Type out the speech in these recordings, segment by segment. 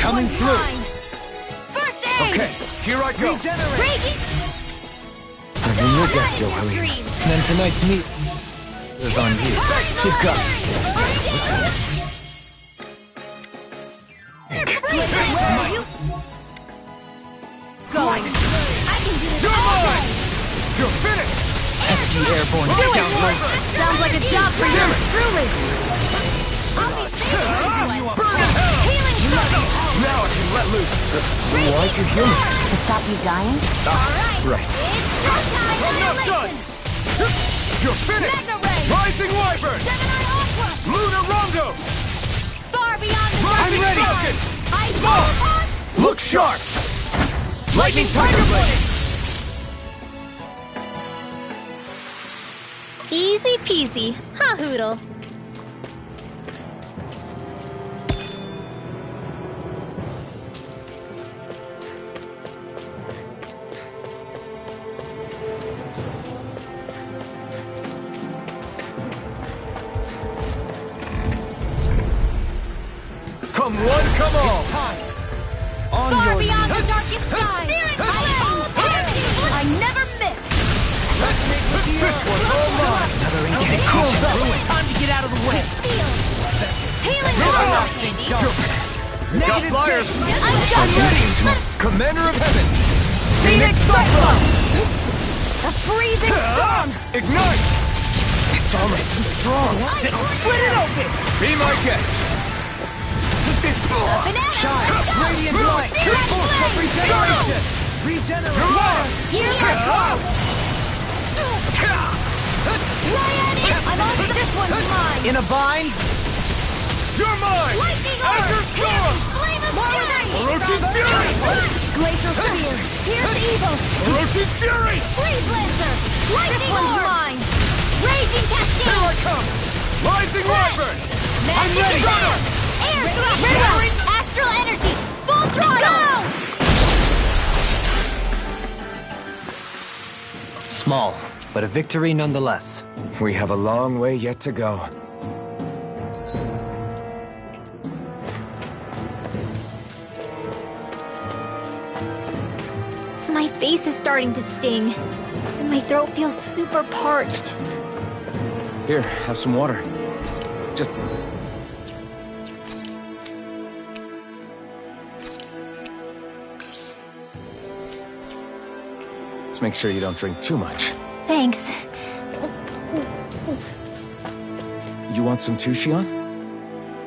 Coming one's through. mine. First aid. Okay, here I go. Raging. I'm in your deck, Your Joelle. dreams. Then tonight's meet is on you. Keep going. Where are you? Going. I can do this You're all mine! day. You're finished! Pesky airborne Do it. scoundrel. Sounds like a job for you, truly. Burn in hell! Healing circle. Now I can let loose. Why'd you heal me? To stop you dying? Right. It's time. I'm not done! You're finished! Mega ray. Rising Wyvern! Gemini Ultra. Lunar Rondo! Far beyond the I'm darkest ready. stars. I fall upon. Look sharp! Lightning Tiger Blade! Easy peasy, huh, Hoodle? Come one, come all! On Far your beyond knees. the darkest skies. I never miss. This one's all mine! Another engagement. Time to get out of the way. Healing circle. Got fires! I'm done ready. Commander of Heaven! Phoenix Cyclone. A freezing storm. Ignite! It's almost too strong. Split it open! Be my guest! Banana. Shine! Radiant light! Direct blade. Regenerate! Here I go. I'm on to this one's mine. In a bind? You're mine! Lightning Azure Orb. Storm! Flame of fury. Orochi's Fury! Glacial Spear. Here's evil. Orochi's Fury! Freeze Lancer. Lightning Orb. Mine. Raging Here Cascade. I come! Rising Wyvern! Magic ready. Fire. Air Thrust. Astral Energy. Full throttle. Small, but a victory nonetheless. We have a long way yet to go. My face is starting to sting, and my throat feels super parched. Here, have some water. Just... Let's make sure you don't drink too much. Thanks. You want some too, Shion?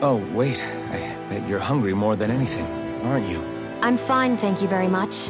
Oh, wait. I bet you're hungry more than anything, aren't you? I'm fine, thank you very much.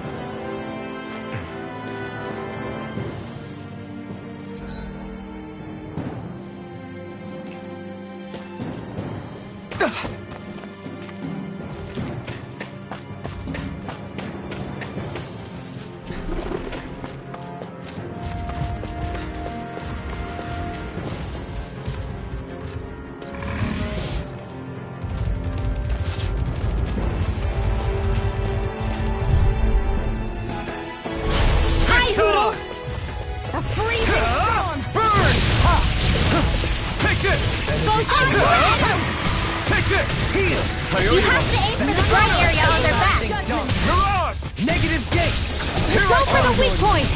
A freezing storm. Burn! Take this! Take this! Heal! You have to aim for the bright area on their back. Mirage! Negative gate! Here Go I for the come! weak point.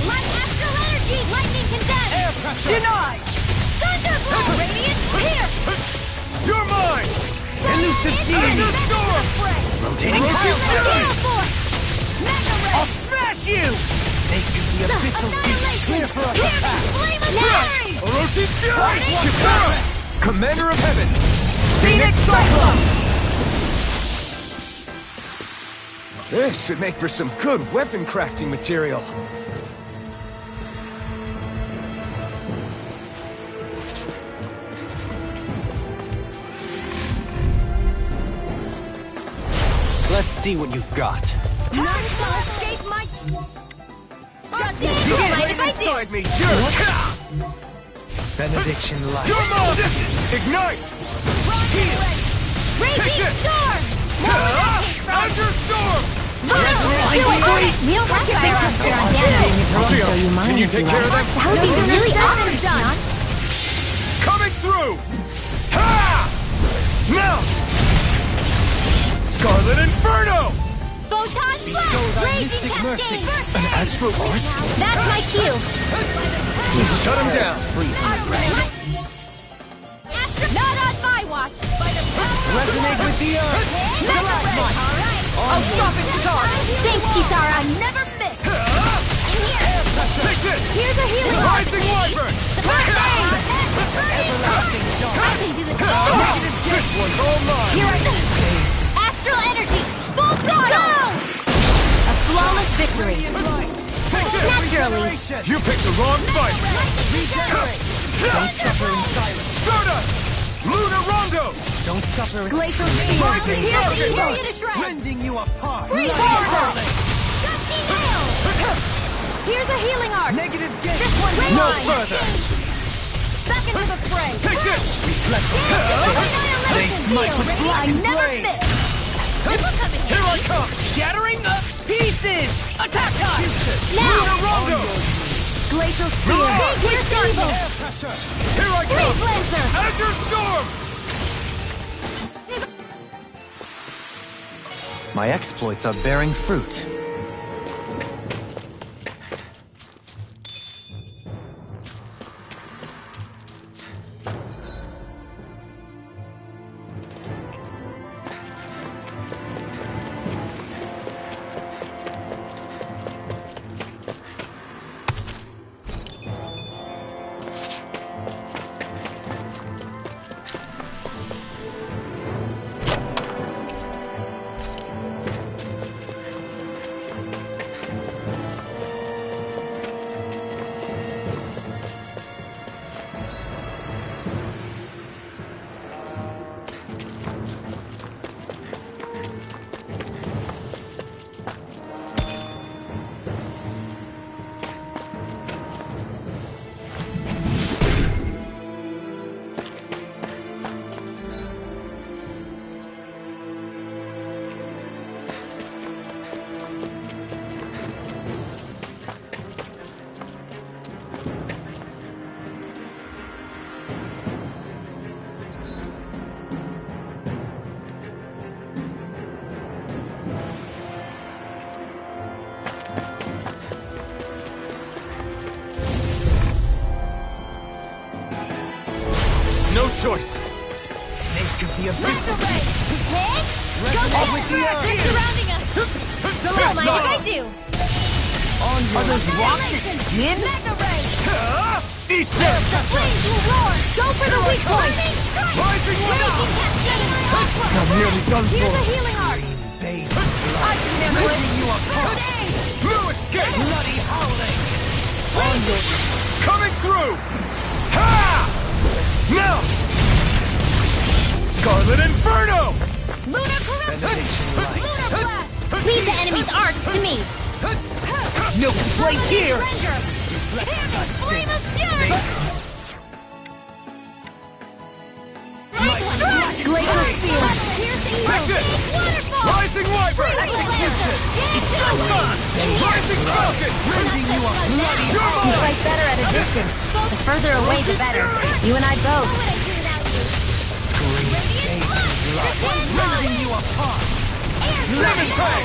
Light Astral Energy. Lightning Condensed. Air pressure! Denied. Thunderblow. Radiant. Here. You're mine! Elusive deity! Azure Storm! Rotating Orochi's Fury! Gale Force. Mega Ray. I'll smash you! Make the abyssal deep clear for us to pass! Flame of Fury. Orochi's Fury! Chikara! Commander of Heaven! Phoenix Cyclone. This should make for some good weapon crafting material. Let's see what you've got. None shall escape my... You're inside me! You're... Benediction light. You're mine! Ignite! Raging Take this! Storm. Azure Storm! We don't have to sit on damage. Can you take care of them? That would be really awesome, done. Coming through! Ha! Now! Scarlet Scarlet Inferno! Photon blast! Raging cascade! An astral art? That's my cue! Shut him down! Not on my watch! Resonate with the earth! I'll stop its charge! Thanks, Kisara! Never miss! In here! Take this! Here's a healing art! Rising Wyvern! This one's all mine! Here I go! Astral energy! Full throttle! A flawless victory! Take this! Naturally! You picked the wrong fight! Don't suffer in silence. Stardust! Luna Rondo! Don't suffer in Glacial silence. Rising Here's the Falcon! Fury to shreds! Rending you apart. Free fall! Dusty nail! Here's a healing art! Negative gain. This one's No mine! further! Back into the fray! Take this! They smite with I blackened never blade. miss! Here I come! Shattering the pieces. Attack time. Luna Now! Rondo! Glacial Spear! Here's the evil! Here I Great come! Lancer! Azure Storm! My exploits are bearing fruit. No choice! Snake of the abyss. Go with the earth. They're surrounding us! Still, what did I do? Are those rocks its skin? Mega Ray! Eat them! Flames will roar! Go for the weak point! Rising Wind! I'm nearly done Here's for. a healing art! They I can handle it! you apart. Blue escape! Bloody howling. On your Coming through! Ha! Now! Scarlet Inferno! Lunar Corruption! Benediction light. Lunar Blast! Leave the enemy's arts to me! No place here. Ranger! Flame of Fury! Glacial Spear! Here's the Take this! Waterfall! Rising Wyvern! Execution! Come on! Rising Falcon! You're You mine! fight better at a distance. The further away, the better. You and I both. Rending you apart. Demon Fang!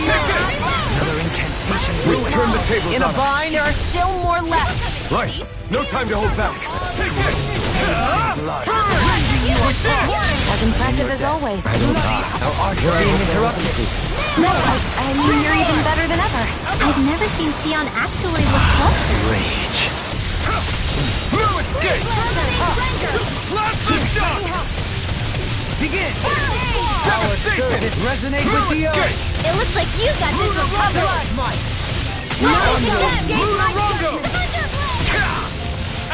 Take this! Another incantation. We've turned the tables In a on. bind, there are still more left. Right, no time to hold back. Take this! Blood. With that! As impressive as always. Our art is being interrupted. No, I mean, you're even better than ever. I've never seen Xion actually look closer. Rage. Blue escape! Plasma shock! Begin. Devastation! Service resonate with Blue the earth. escape! It looks like you got this one covered. Blood might. Luna Rondo!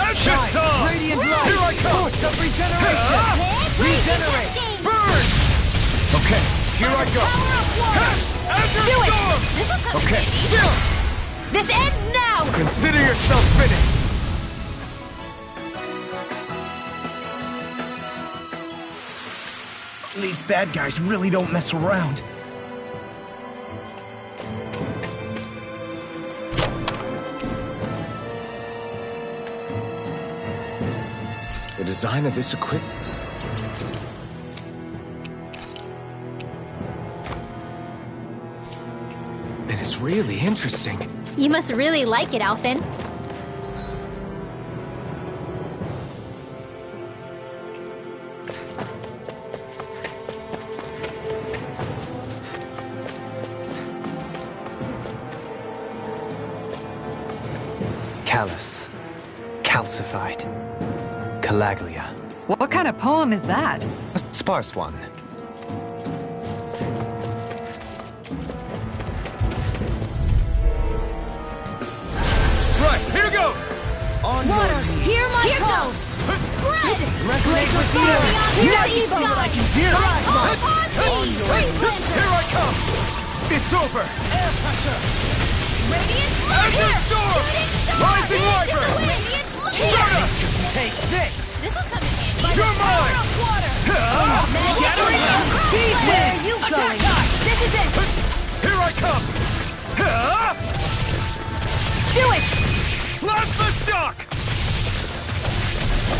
Action time! Radiant light. Here I come! Force of regeneration. Regenerate. Burn! Okay, here I go. Azure Do it! Storm! This will come Okay, in handy. still! This ends now! Consider yourself finished! These bad guys really don't mess around. The design of this equipment... and it's really interesting. You must really like it, Alphen. Callous. Calcified. Calaglia. What kind of poem is that? A sparse one. Right, here goes! On Water, your knees. hear my call! Spread! Resonate with the earth. Here You see what I can do. Here I come! It's over! Air pressure. Radiant Azure Storm! Rising Viper! Here! Take this. This will come in handy. You're mine! Shattering. Where are you going? This is it! Here I come! Do it! Slash the shock!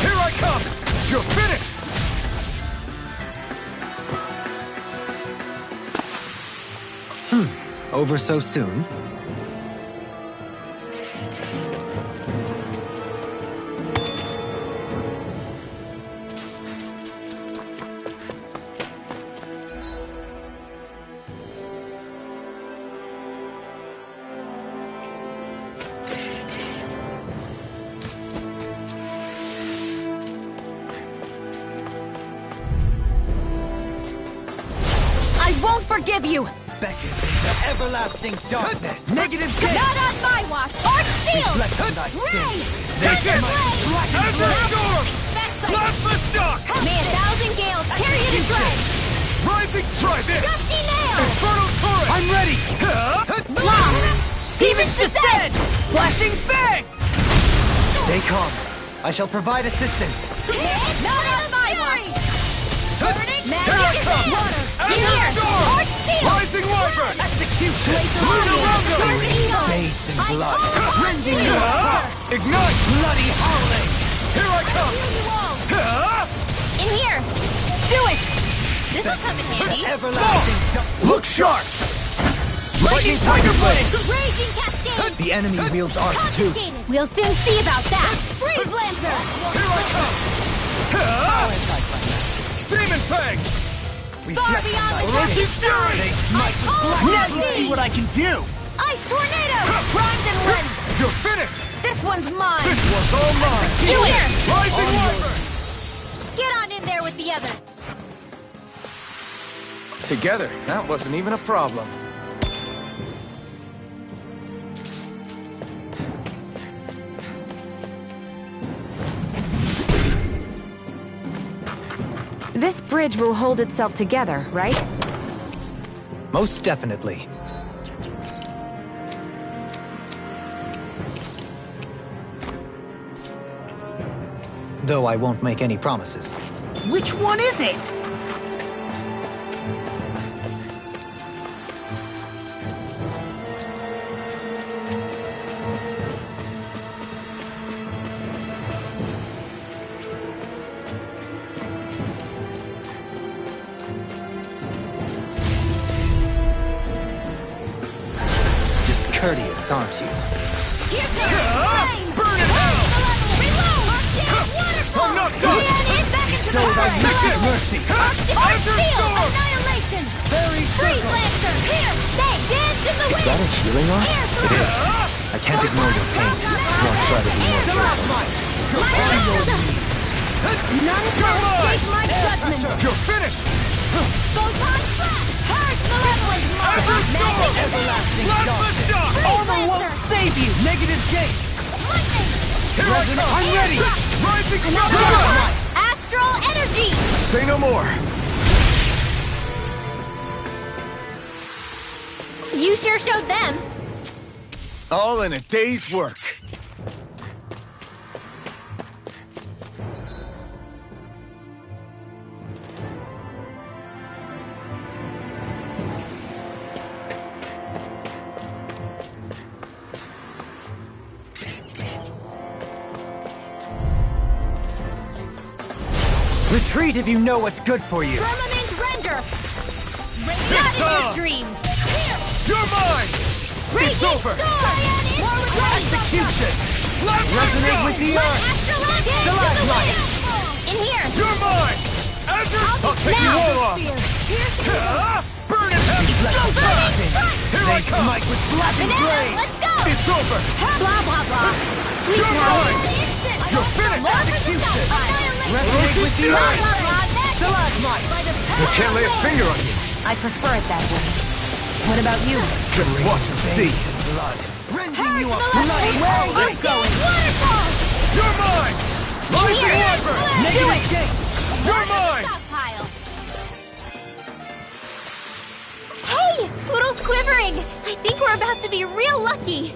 Here I come! You're finished! Over so soon? I won't forgive you! Beckon into everlasting darkness. Negative gain. Not on my watch! Art sealed! Reflect on thy Ray! sins. Take your Black blade! and Azure red. Storm! Slash the shock! May a thousand gales carry you to dread! Rising, try this! Dusty nail! Infernal Torrent! I'm ready. Long! Demons descend! Flashing fang! Stay calm. I shall provide assistance. Not on my watch! Burning Here I come! water! Azure Here! Storm! Art sealed! Rising Viper! Execution. Tornado! Bathed in blood. Rending you. Ignite! Bloody howling. Here I come! In here! Do it! This will come in handy. Everlasting darkness. Look sharp! Lightning Tiger Blade! Raging cascade! The enemy wields arts too. Confiscated! We'll soon see about that! Freeze Lancer! Here I come! Demon Fang! Far beyond the Orochi Fury! They smite with black. Now Let's see what I can do. Ice Tornado! Primed and ready! You're finished! This one's mine! This was all mine! Do it! Rising Viper! Get on in there with the other! Together, that wasn't even a problem. This bridge will hold itself together, right? Most definitely. Though I won't make any promises. Which one is it? Discourteous, aren't you? Here comes Burn in hell! Reload! Waterfall! I'm not done! Hand back into the Show thy forest! wicked mercy. Art Azure Seal! Storm! Annihilation! Very Freeze circle. Lancer! Here! Stay! Dance in the Is wind! that a healing art? Air It throw! is. I can't ignore your pain. Nor try to be more careful. None shall escape my judgment! You're finished! Photon Flash! Purge Malevolent Mark! Azure Storm! Everlasting Slash the darkness. shock! Armor won't save you. Negative gain. Lightning! Here I come! I'm ready. Rising Another Viper! one! Astral Energy! Say no more! You sure showed them. All in a day's work. Retreat if you know what's good for you. Firmament Render! Not in Done. your dreams! You're mine! It's over! Execution! Resonate with the earth! Stalagmite! In here! You're mine! I'll take you all off! Burn in hell! Here I come! Smite with blackened blade! Let's go! It's over! Blah, blah, blah. Sweet You're mine! You're finished! Execution! Resonate with the earth! Stalagmite! I can't lay a finger on you. I prefer it that way. What about you? Just watch and see. Blood! Rending Hurry you to up! the left! Where are you going? Waterfall! You're mine! Lightning Here! Wyvern! Do Negative it! gate! You're mine! Stockpile! Hey! Poodle's quivering! I think we're about to be real lucky!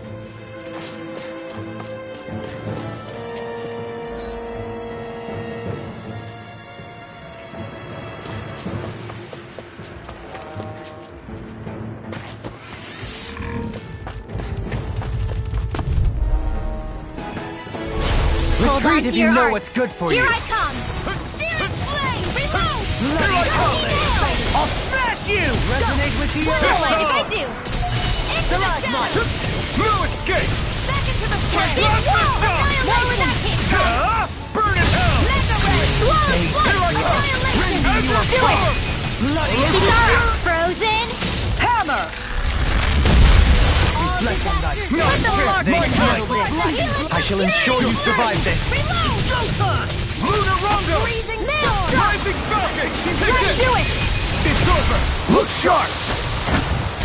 Retreat if you know art. what's good for Here you! I come! Searing flame! Reload! Here I come! I'll smash you! Resonate with the What if I earth! do? Into the Stalagmite! depths! No escape! Back into the pit! Blast Whoa! myself! More where that came from! Burn in hell! Mega ray! Blood! Here I come! Annihilation! You are Do it! bloody Kisara! Frozen! hammer! Reflect on thy Let the Lord They handle might. this! I shall ensure you survive this! Reload! Showtime! Lunar Rondo! Freezing storm! Rising Falcon! Take Try to this! do it! It's over! Look sharp!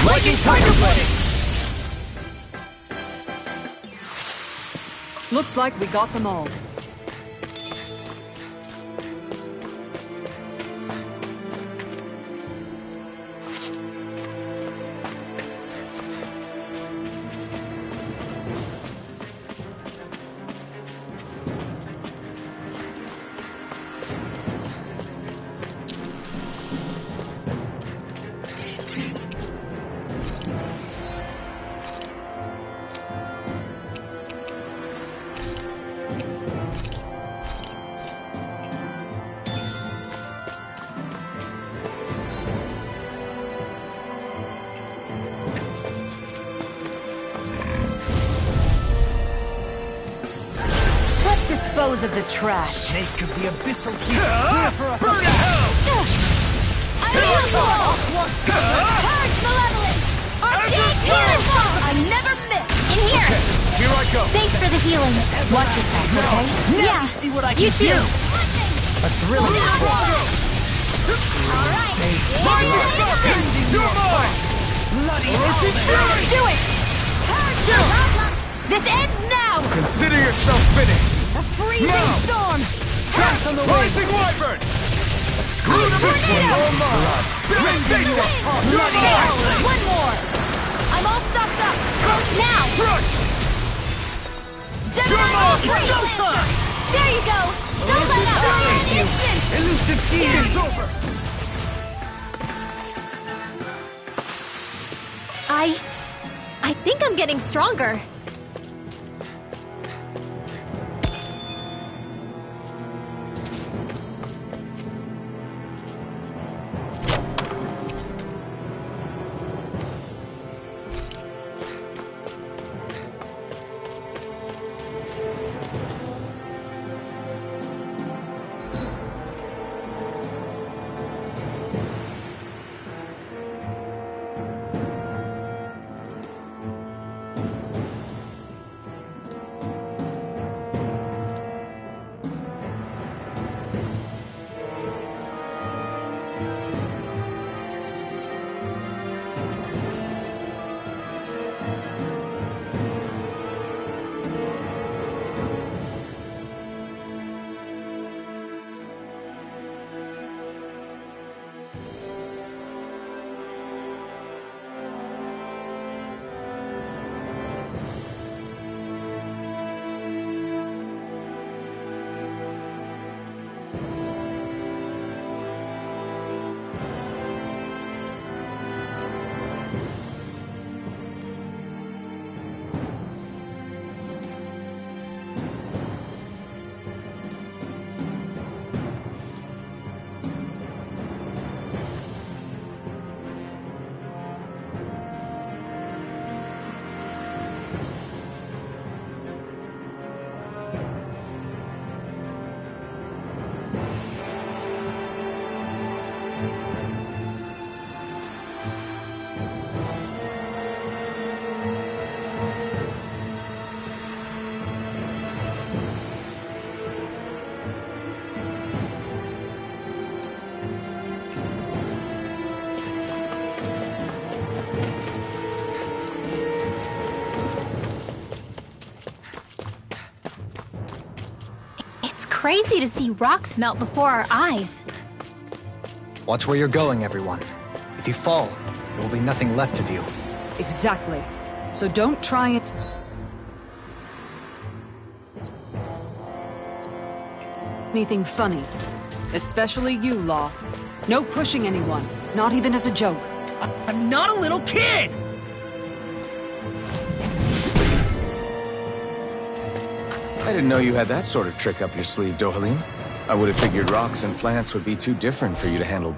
Lightning Tiger Blade! Looks like we got them all. Dispose of the trash. Make of the abyssal deep clear for us! Burn in hell! Purge malevolence! Arcane waterfall! I never miss! In here! Here I go! Thanks for the healing. Watch yourself, okay? Yeah, See what I you can too. do! A thrilling Alright, Lightning Falcon! You're mine! Bloody hell! do it! This ends now! Consider yourself finished. A freezing Now! storm! Dance on the Rising Wyvern! Screw the tornado! All mine! Devastation! Bloody hell! One more! I'm all stocked up! Now! Crush! Gemini mine! Blade! Showtime! There you go! Don't let up! Instant! Elusive Key! It's over! I think I'm getting stronger. crazy to see rocks melt before our eyes. Watch where you're going, everyone. If you fall, there will be nothing left of you. Exactly. So don't try it. Anything funny. Especially you, Law. No pushing anyone, not even as a joke. I'm not a little kid! I didn't know you had that sort of trick up your sleeve, Dohalim. I would have figured rocks and plants would be too different for you to handle.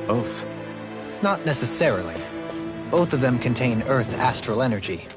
Both. Not necessarily. Both of them contain Earth astral energy.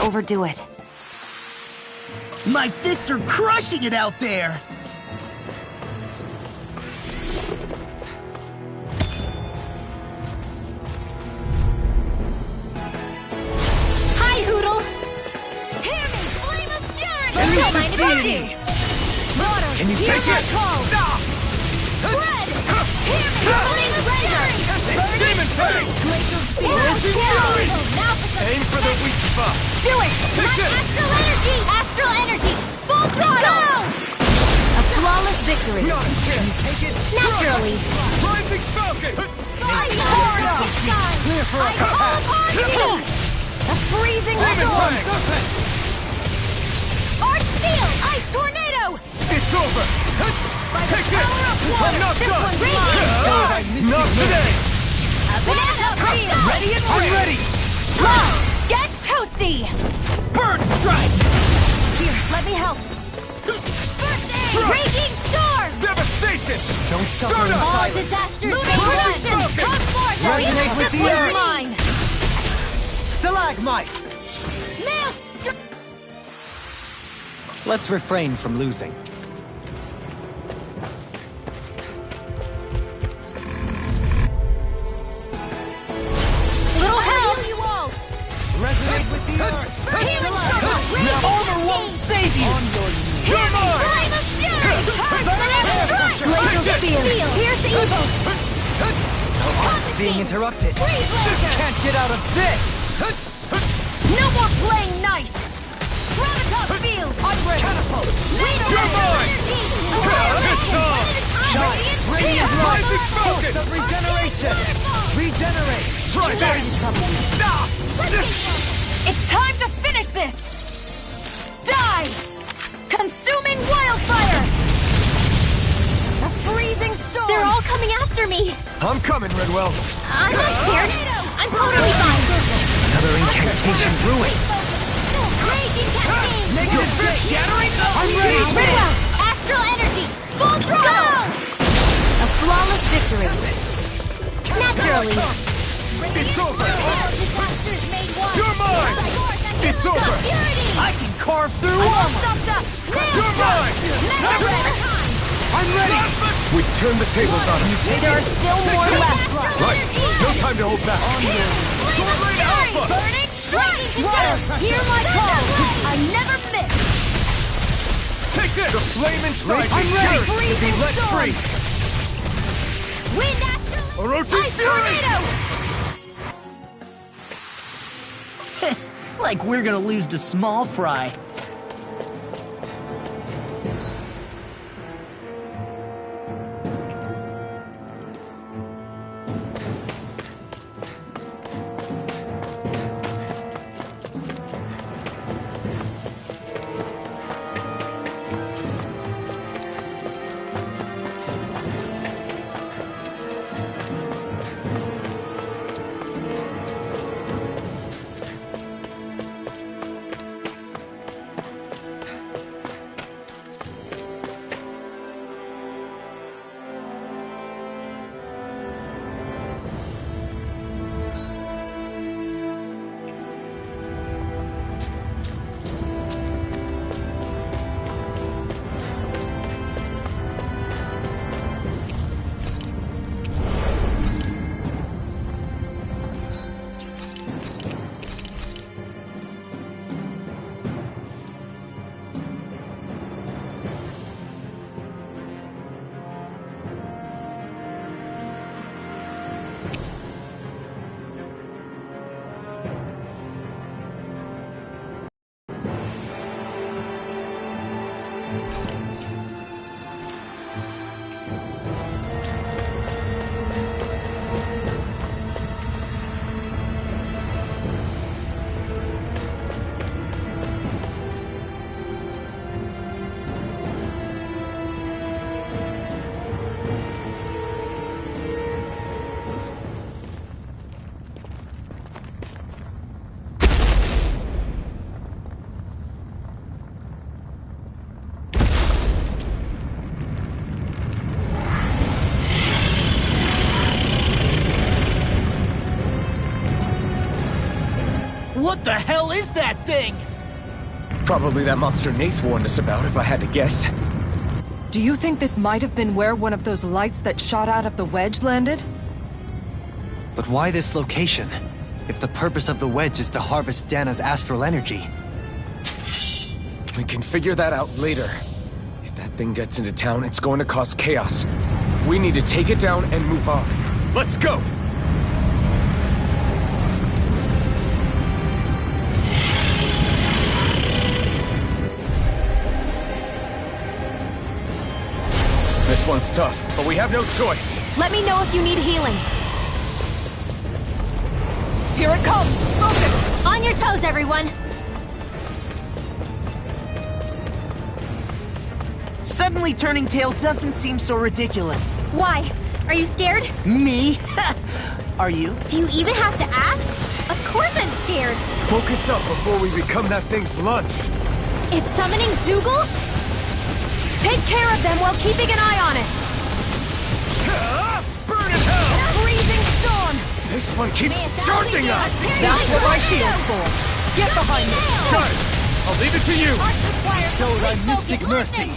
Overdo it. My fists are crushing it out there! Hi, Hoodle! Hear me, flame of fury! Don't mind if I do! Can you take it? Red! Hear me, flame of fury! Demon Fang! Aim for the weak spot! Do it! Take it! Astral energy! Astral energy! Full throttle! A flawless victory. Can you take it? Naturally! Rising Falcon! Clear for a A freezing Demon storm! Fang! Arch Steel! Ice Tornado! It's over! Take it! I'm not This done! one's mine! Not today! Banana Peel! Ready and I'm ready! Love! Get toasty! Bird Strike! Here, let me help. First aid! Raging Storm! Devastation! Don't Start suffer in up! All silence. disasters Moving production! Falcon! Come forth! Resonate with This the one's earth. mine! Stalagmite! Mail! Let's refrain from losing. Little help! You all! Resonate with the earth! Healing Storm! Now armor won't save you! You're mine! Flame of Fury! Banana Strike! Take it! Steel! Pierce evil! Being interrupted. Freeze laser! Can't get out of this! No more playing nice! Gravitas Field! I'm ready! Catapult! Laser! You're mine! It's on! Shine! Radiant Rising Falcon! Of regeneration! Regenerate! Try this! It's time to finish this! Die! Consuming wildfire! A freezing storm! They're all coming after me! I'm coming, Redwell! I'm not scared! I'm totally fine! Another incantation ruined. Raging cascade! Negative fish shattering! I'm Very well! Astral energy! Full throttle! A flawless victory. Naturally. It's over! You're mine! It's over! I can carve through armor! You're mine! I'm ready! We turned the tables on him. There are still more left. Right! No time to hold back! Sword Lane Alpha! Burning strike! Hear my call! I never miss! Take this! The flame inside I'm is ready. yours to be let free! We naturally... Orochi's Fury! Like we're gonna lose to small fry. What the hell is that thing? Probably that monster Nath warned us about, if I had to guess. Do you think this might have been where one of those lights that shot out of the wedge landed? But why this location? If the purpose of the wedge is to harvest Dana's astral energy. We can figure that out later. If that thing gets into town, it's going to cause chaos. We need to take it down and move on. Let's go! This one's tough, but we have no choice. Let me know if you need healing. Here it comes! Focus! On your toes, everyone. Suddenly turning tail doesn't seem so ridiculous. Why? Are you scared? Me? Are you? Do you even have to ask? Of course I'm scared. Focus up before we become that thing's lunch. It's summoning Zoogle? Take care of them while keeping an eye on it! Burn in hell! Freezing storm! This one keeps charging us! That's what my shield's for. Get behind me. Got it! I'll leave it to you! Bestow thy mystic mercy.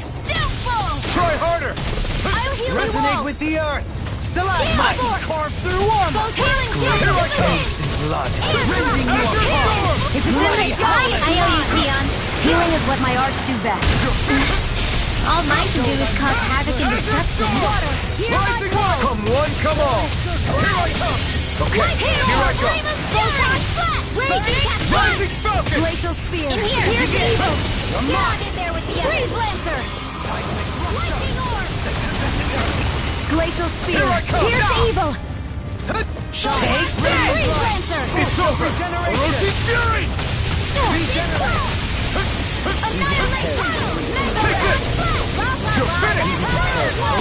Try harder! I'll heal you Resonate all! with the earth. Stalagmite carve through armor. Here I come! Blood. Rending your Azure heart. Storm! If it's in the sky, I owe you, Theon. Healing is what my arts do best. All mine can do is cause havoc and destruction. Rising up! Come one, come all! Here I come! Okay, here I go! Rising Falcon! Glacial spear. In here. Here's evil. Not in there with the Freeze Lancer. Glacial spear. Here I come. Here's evil. Take Freeze Lancer. It's over! Orochi's Fury! Annihilation. Take this! You're finished!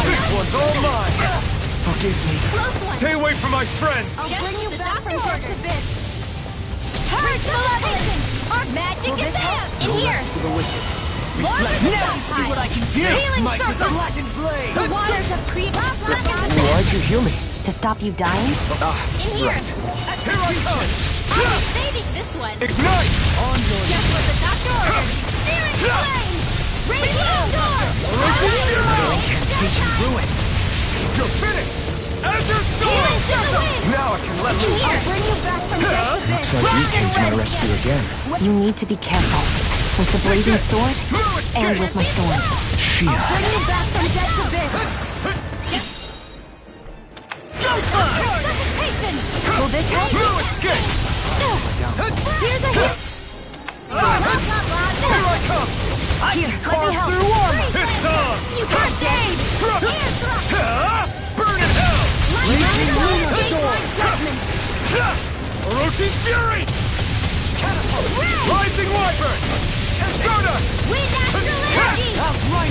This one's all mine! Forgive me. Stay away from my friends! I'll bring you back from short to bit. Purge the levels. Our magic is out. In here. To the wicked. More Now see what I can do. Healing Smite with the circle. blackened blade. The waters of creep. Why'd you heal me? To stop you dying? In here! Right. Here I come! I'm saving this one! Ignite! On your Just what the doctor ordered! Searing flame! Raging storm! Incantation ruined! You're finished! Azure Storm! Healing to the wind! Now I can let In loose. here! Bring you back from death to Looks like you came to my rescue again. You need to be careful. With the blazing sword, and with my thorns. Shia. Bring you back from death's abyss! Go time! Resuscitation! Will this help? No escape! Here's a hit! Here I come! Here, let me help! Through armor! It's on! You can't save! Here, Burn in hell! Raging Lunar Storm! Judgment! Orochi's Fury! Rising Wyvern! Soda! Wind Astral Energy!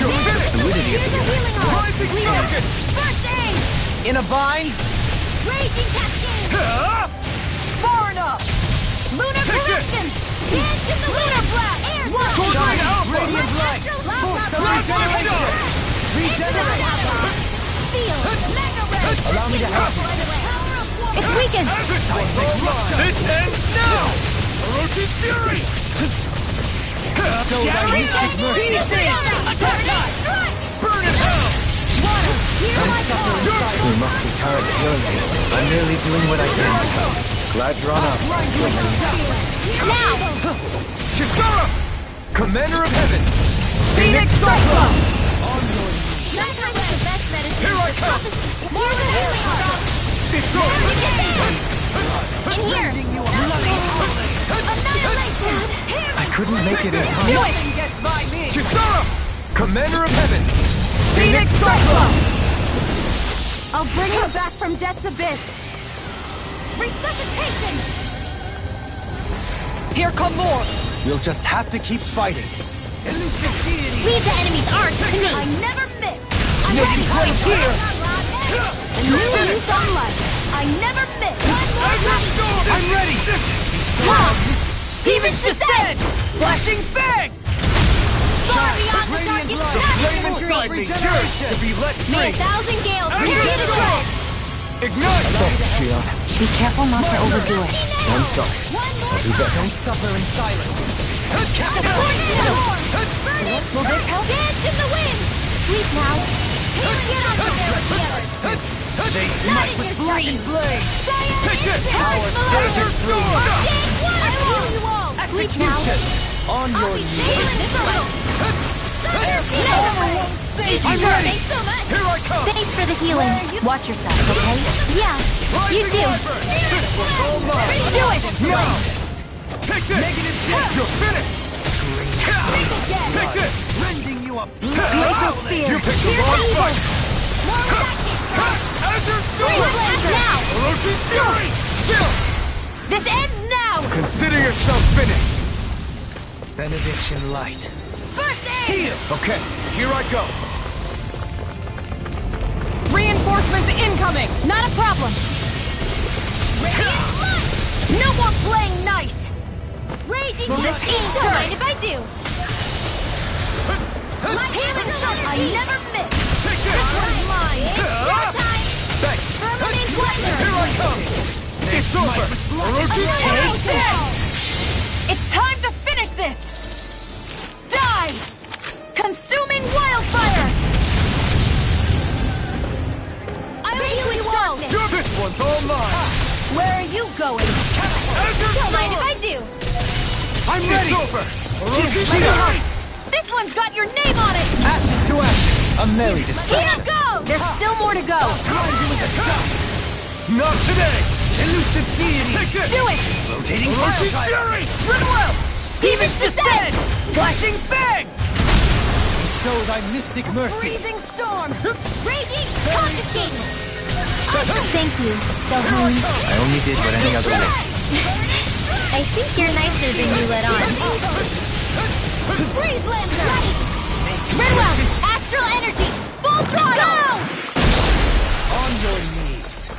You're finished! Fluidity Here's a healing orb! Rising Falcon! First aid! In a bind? Raging Cascade! Far enough! Lunar Take it! Correction! Dance in the Lunar Blast! Air Sword Rain Alpha! Radiant light! Blast Regeneration! Regenerate! Field! Mega Ray! Allow me to help. It's weakened! This ends now! Orochi's Fury! Shattering Mercy! Burn in hell! Water! Here I come! You must be tired of healing me. I'm merely doing what I can. Glad you're on up. Now! Kisara! Commander of Heaven! Phoenix Cyclone! On your Sometimes the best medicine Here I come! More than healing orb! It's over! In here! Annihilation! I couldn't make it in time. Do it! Kisara! Commander of Heaven! Phoenix Cyclone! I'll bring you back from death's abyss! Resuscitation! Here come more! We'll just have to keep fighting. Leave the enemy's arch to me! I never miss! I'm ready! here! A new lease on life! I never miss! One more Azure Storm! I'm ready! Come! Demons descend! Flashing Fang! Far beyond the darkest shadow! Inside me, yours to be let May a free! thousand gales Azure carry the Storm! dread! Ignite! Thanks, Shia. Be careful not to overdo it. I'm sorry. One more I'll do better. Don't suffer in silence. tornado! Burn it! Will this help? Dance in the wind! Sleep now! Get on there with the others! They smite with green blade. Take this! Azure Storm! I will you all! Sleep now! On your knees. I'm ready! Thanks so much! Here I come! Thanks for the healing. Watch yourself, okay? Yeah, you Rising do! Wyvern! This one's all mine! Do it! Now! Take this! You're finished! Take this! Rending you up. Glacial Spear! You picked the Here's wrong evil. fight! More reacting! Azure Freeze Storm! Blazer! Now! Orochi's Fury! Chill! This ends now! Consider yourself finished! Benediction light. First aid! Okay, here I go! Reinforcements incoming! Not a problem! Radiant light! No more playing nice! Raging Will this eat? Don't mind if I do! My healing sun! I never miss! Take This this! one's mine! Your time! Thanks! Permanent Blinder! Here I come! It's over! Orochi's Annihilation! It's time to finish this! Die! Consuming wildfire! I'll heal you all! This one's all mine! Where are you going? Azure Don't mind if Storm! I do! I'm ready! It's over! Orochi's Let me Fury! help! This one's got your name on it! Ashes to ashes. A merry Here distraction. goes! There's still more to go! Not today! Elusive deity. Take this! Do it! Rotating Orochi's fire. Fury! Goodwill. Demons descend! Flashing fang. Bestow thy mystic mercy. Freezing storm! Raging confiscating! Thank you. Go home. I only did what any other would. I think you're nicer than you let on. Freeze Lancer! Ready! Redwell! Astral energy! Full throttle! On your knees.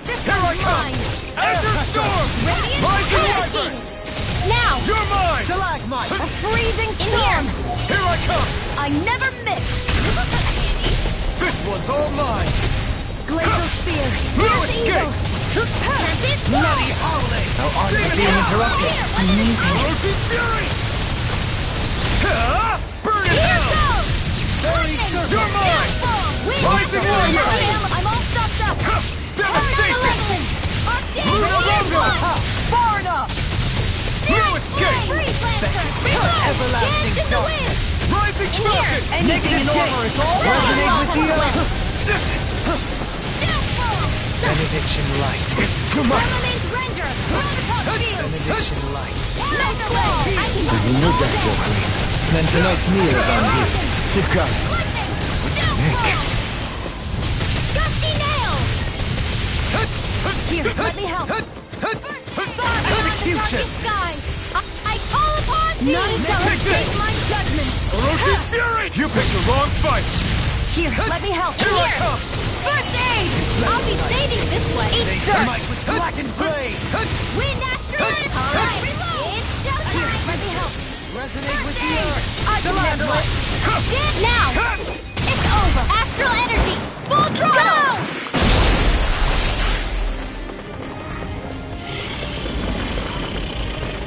This Here I one's come! mine! Azure Storm! Radiant Rising confiscating! Wyvern! Now! You're mine! Stalagmite. A freezing storm! Here I come! I never miss! This one's all mine! glacial spear. Here's the eagle. Bloody holiday! How odd to being interrupted. Roach's fury! Burn it Here down! goes! Lightning! You're mine! Rising warrior! I'm all stopped up. Devastation! Lunarunga! Far enough. No escape! Freeze Lancer. Everlasting Dance in the wind. Rising falcon! Negative order, it's all resonate with the earth. Benediction light. It's too much! Remains Ranger. Benediction light. You know that, Bill Green. Then tonight's meal is on you. You got it. Gusty nails. Here, let me help. Execution! I call upon thee! None shall Take this! escape my judgment! Roach's fury! You picked the wrong fight! Here, let me help. Here I come! First aid! I'll be saving this one! Eat dirt! Might with blackened blade. Wind astral energy! Alright, reload! It's showtime! Here, let me help. Resonate with the earth. I can handle it! Now! It's over! Astral energy! Full throttle! Go!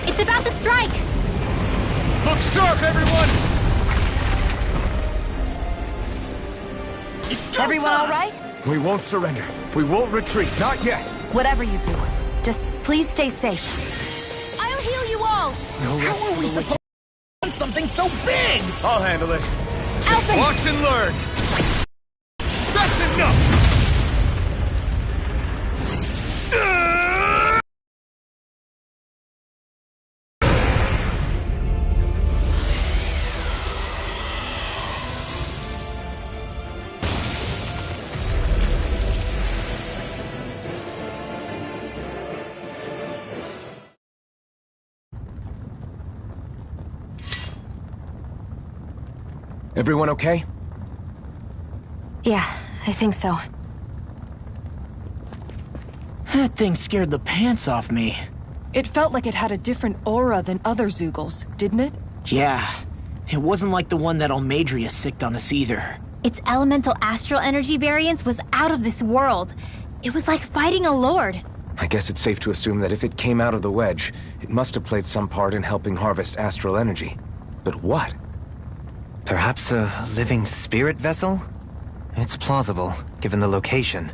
It's about to strike! Look sharp, everyone! Everyone all right? We won't surrender. We won't retreat. Not yet. Whatever you do, just please stay safe. I'll heal you all! How are we supposed to do something so big? I'll handle it. Alpha! Watch and learn! That's enough! Everyone okay? Yeah, I think so. That thing scared the pants off me. It felt like it had a different aura than other Zeugles, didn't it? Yeah, it wasn't like the one that Almadria sicked on us either. Its elemental astral energy variance was out of this world. It was like fighting a lord. I guess it's safe to assume that if it came out of the wedge, it must have played some part in helping harvest astral energy. But what? Perhaps a living spirit vessel? It's plausible, given the location.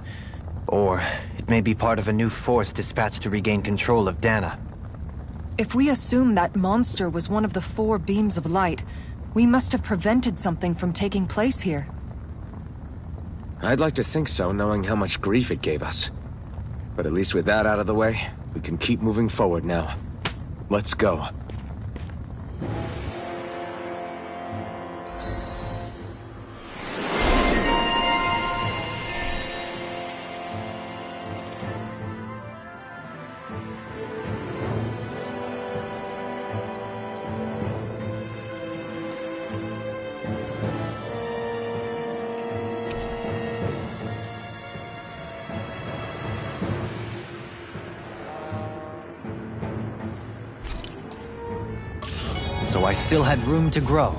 Or it may be part of a new force dispatched to regain control of Dana. If we assume that monster was one of the 4 beams of light, we must have prevented something from taking place here. I'd like to think so, knowing how much grief it gave us. But at least with that out of the way, we can keep moving forward now. Let's go. So I still had room to grow.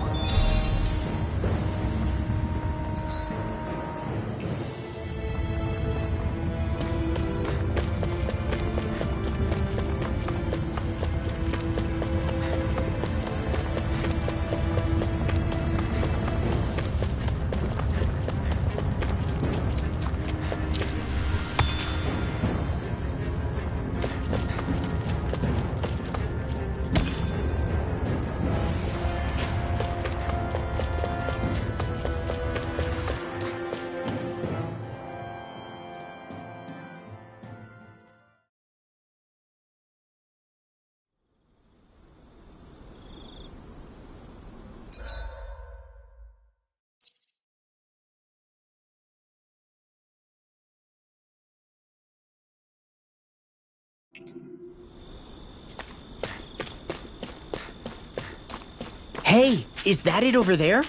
Hey, is that it over there?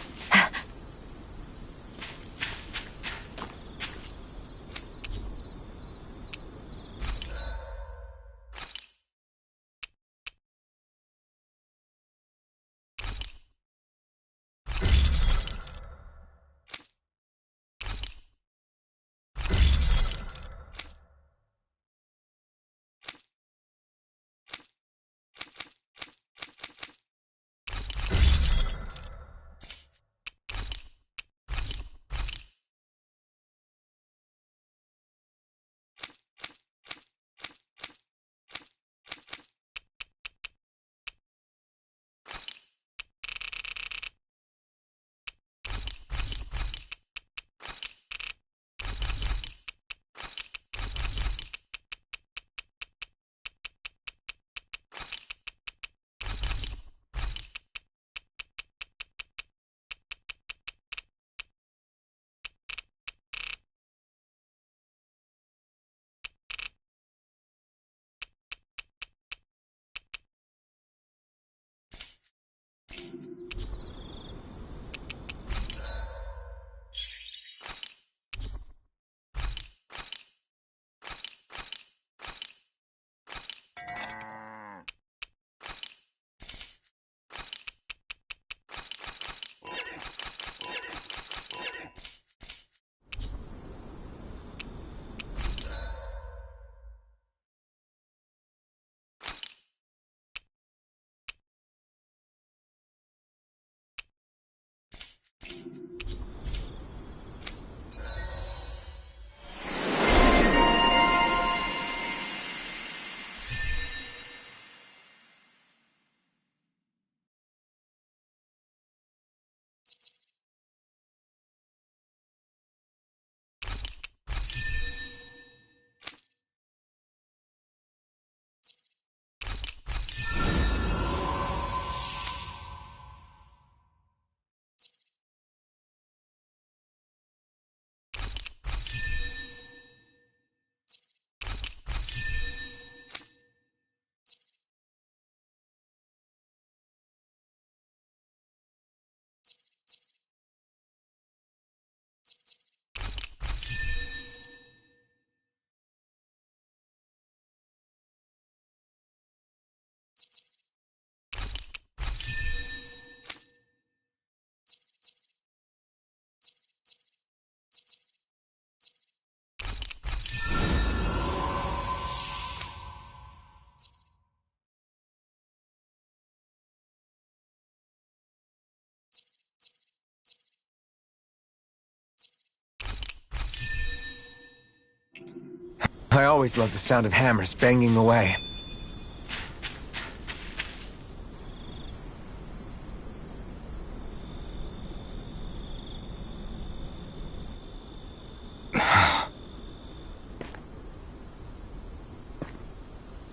I always love the sound of hammers banging away.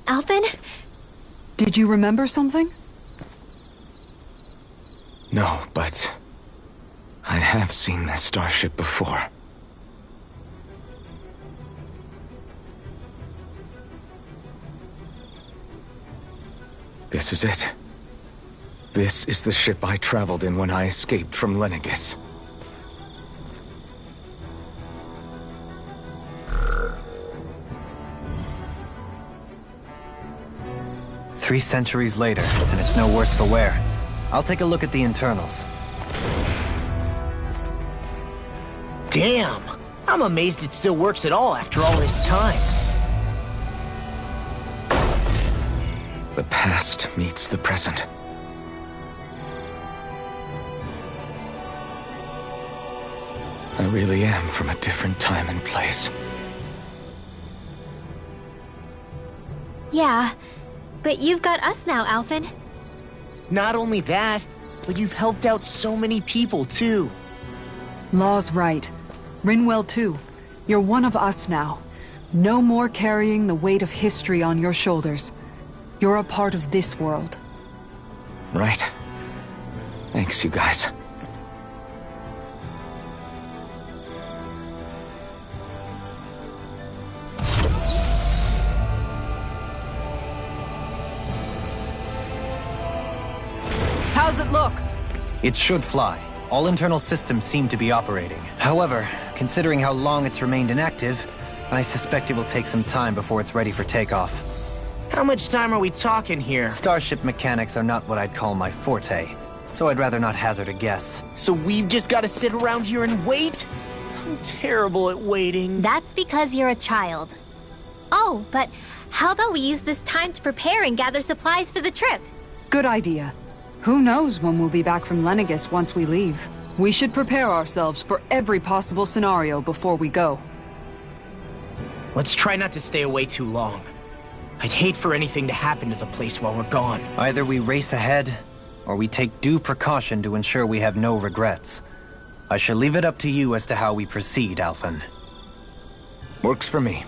Alvin? Did you remember something? No, but I have seen this starship before. This is it. This is the ship I traveled in when I escaped from Lenegis. Three centuries later, and it's no worse for wear. I'll take a look at the internals. Damn! I'm amazed it still works at all after all this time. The past meets the present. I really am from a different time and place. Yeah, but you've got us now, Alvin. Not only that, but you've helped out so many people, too. Law's right. Rinwell too. You're one of us now. No more carrying the weight of history on your shoulders. You're a part of this world. Right. Thanks, you guys. How's it look? It should fly. All internal systems seem to be operating. However, considering how long it's remained inactive, I suspect it will take some time before it's ready for takeoff. How much time are we talking here? Starship mechanics are not what I'd call my forte, so I'd rather not hazard a guess. So we've just got to sit around here and wait? I'm terrible at waiting. That's because you're a child. Oh, but how about we use this time to prepare and gather supplies for the trip? Good idea. Who knows when we'll be back from Lenegis once we leave? We should prepare ourselves for every possible scenario before we go. Let's try not to stay away too long. I'd hate for anything to happen to the place while we're gone. Either we race ahead, or we take due precaution to ensure we have no regrets. I shall leave it up to you as to how we proceed, Alphen. Works for me.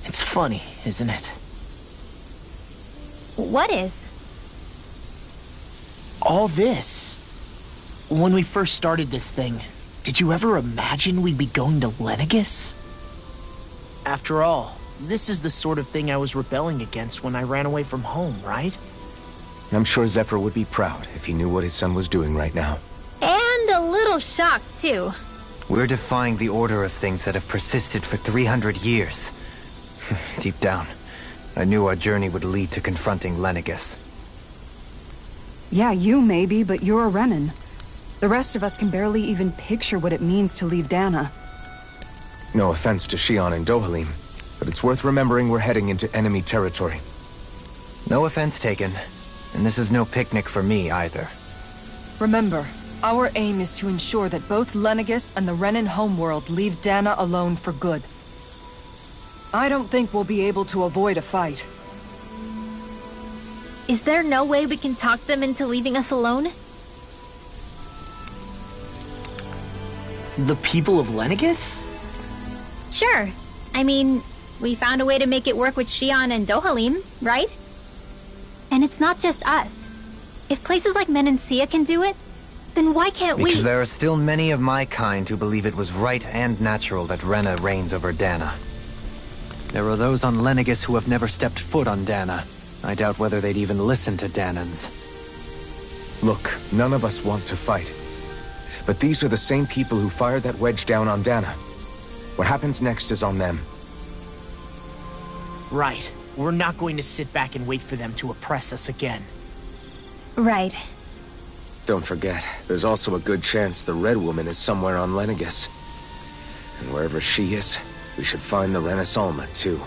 It's funny, isn't it? What is? All this. When we first started this thing, did you ever imagine we'd be going to Lenegis? After all, this is the sort of thing I was rebelling against when I ran away from home, right? I'm sure Zephyr would be proud if he knew what his son was doing right now. And a little shocked, too. We're defying the order of things that have persisted for 300 years. Deep down, I knew our journey would lead to confronting Lenegis. Yeah, you maybe, but you're a Renan. The rest of us can barely even picture what it means to leave Dana. No offense to Shion and Dohalim, but it's worth remembering we're heading into enemy territory. No offense taken, and this is no picnic for me either. Remember, our aim is to ensure that both Lenegis and the Renan homeworld leave Dana alone for good. I don't think we'll be able to avoid a fight. Is there no way we can talk them into leaving us alone? The people of Lenegis? Sure. I mean, we found a way to make it work with Shion and Dohalim, right? And it's not just us. If places like Menancia can do it, then why can't we? Because there are still many of my kind who believe it was right and natural that Rena reigns over Dana. There are those on Lenegis who have never stepped foot on Dana. I doubt whether they'd even listen to Danans. Look, none of us want to fight. But these are the same people who fired that wedge down on Dana. What happens next is on them. Right. We're not going to sit back and wait for them to oppress us again. Right. Don't forget, there's also a good chance the Red Woman is somewhere on Lenegus. And wherever she is, we should find the Renaissance too.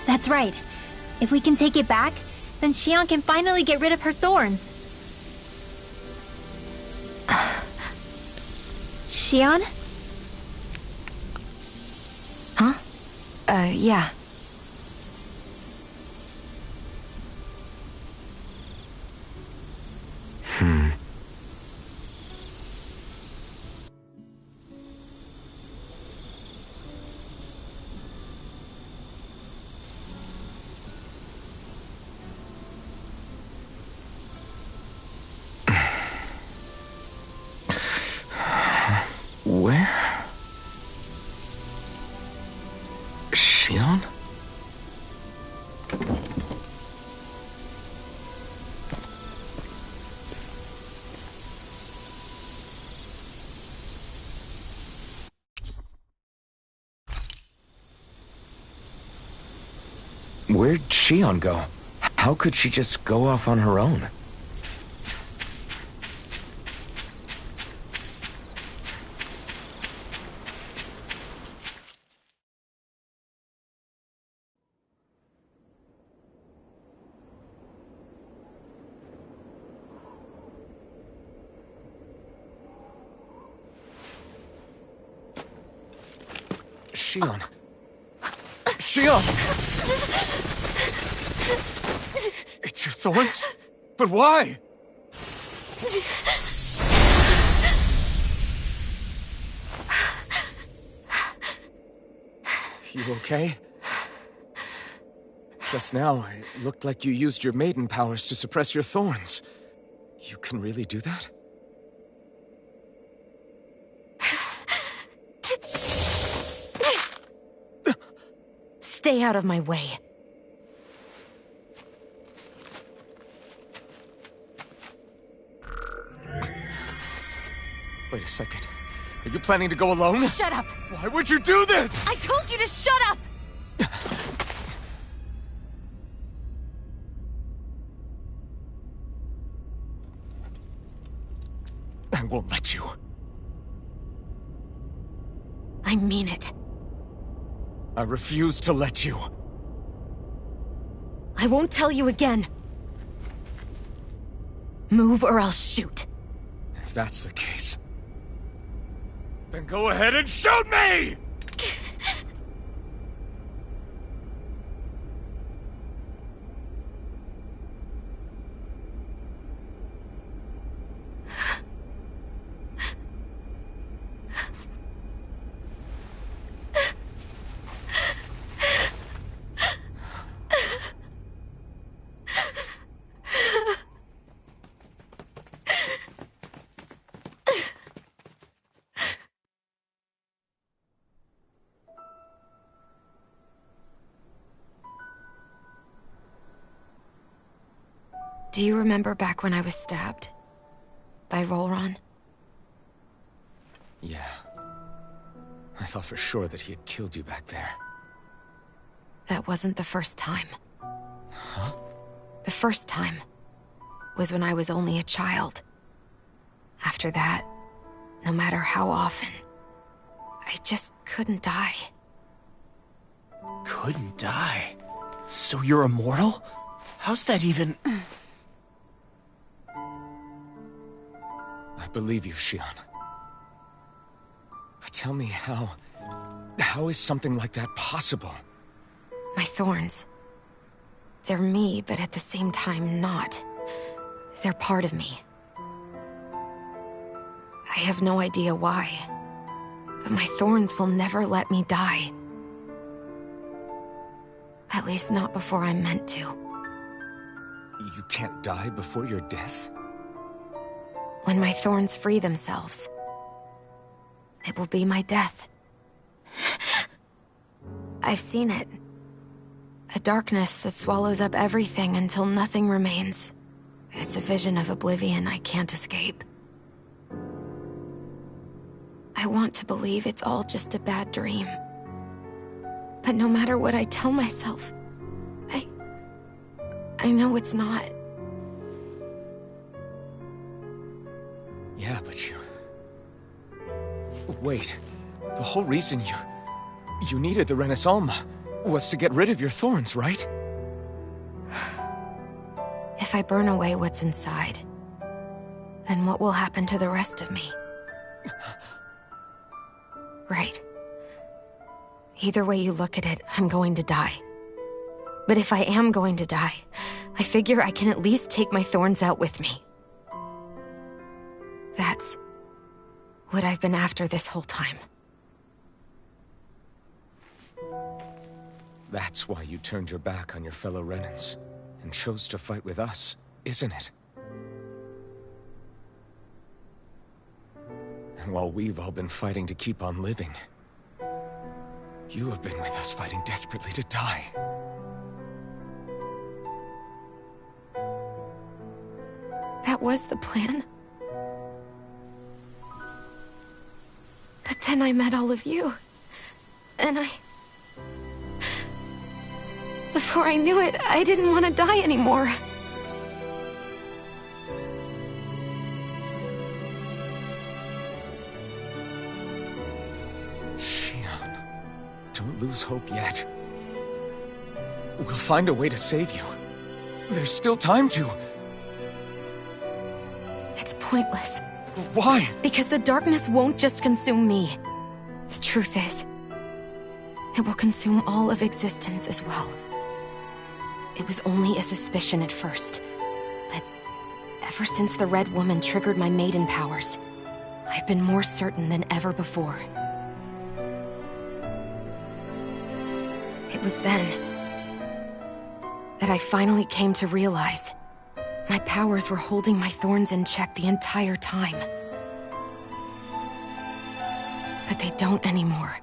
That's right. If we can take it back, then Xion can finally get rid of her thorns. Xion? Huh? Yeah. Where? Xion? Where'd Xion go? How could she just go off on her own? Xion. Xion! It's your thorns? But why? You okay? Just now, it looked like you used your maiden powers to suppress your thorns. You can really do that? Stay out of my way. Wait a second. Are you planning to go alone? Shut up! Why would you do this? I told you to shut up! I won't let you. I mean it. I refuse to let you. I won't tell you again. Move or I'll shoot. If that's the case, then go ahead and shoot me! Do you remember back when I was stabbed? By Rolron? Yeah. I thought for sure that he had killed you back there. That wasn't the first time. Huh? The first time was when I was only a child. After that, no matter how often, I just couldn't die. Couldn't die? So you're immortal? How's that even... I believe you, Xion. But tell me how is something like that possible? My thorns. They're me, but at the same time not. They're part of me. I have no idea why, but my thorns will never let me die. At least not before I'm meant to. You can't die before your death? When my thorns free themselves, it will be my death. I've seen it. A darkness that swallows up everything until nothing remains. It's a vision of oblivion I can't escape. I want to believe it's all just a bad dream. But no matter what I tell myself, I know it's not. Yeah, but you... Wait. The whole reason you needed the Renaissance was to get rid of your thorns, right? If I burn away what's inside, then what will happen to the rest of me? Right. Either way you look at it, I'm going to die. But if I am going to die, I figure I can at least take my thorns out with me. That's what I've been after this whole time. That's why you turned your back on your fellow Renans and chose to fight with us, isn't it? And while we've all been fighting to keep on living, you have been with us fighting desperately to die. That was the plan. But then I met all of you. And before I knew it, I didn't want to die anymore. Shion, don't lose hope yet. We'll find a way to save you. There's still time to. It's pointless. Why? Because the darkness won't just consume me. The truth is, it will consume all of existence as well. It was only a suspicion at first, but ever since the Red Woman triggered my maiden powers, I've been more certain than ever before. It was then that I finally came to realize my powers were holding my thorns in check the entire time. But they don't anymore.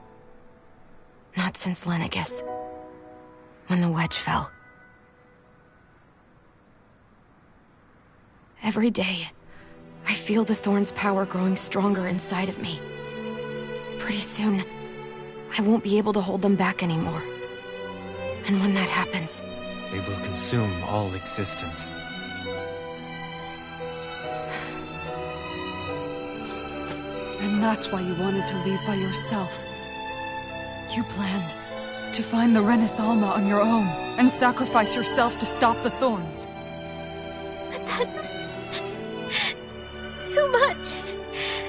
Not since Lenegis, when the wedge fell. Every day, I feel the thorn's power growing stronger inside of me. Pretty soon, I won't be able to hold them back anymore. And when that happens... They will consume all existence. And that's why you wanted to leave by yourself. You planned to find the Renaissance on your own and sacrifice yourself to stop the thorns. But that's... too much.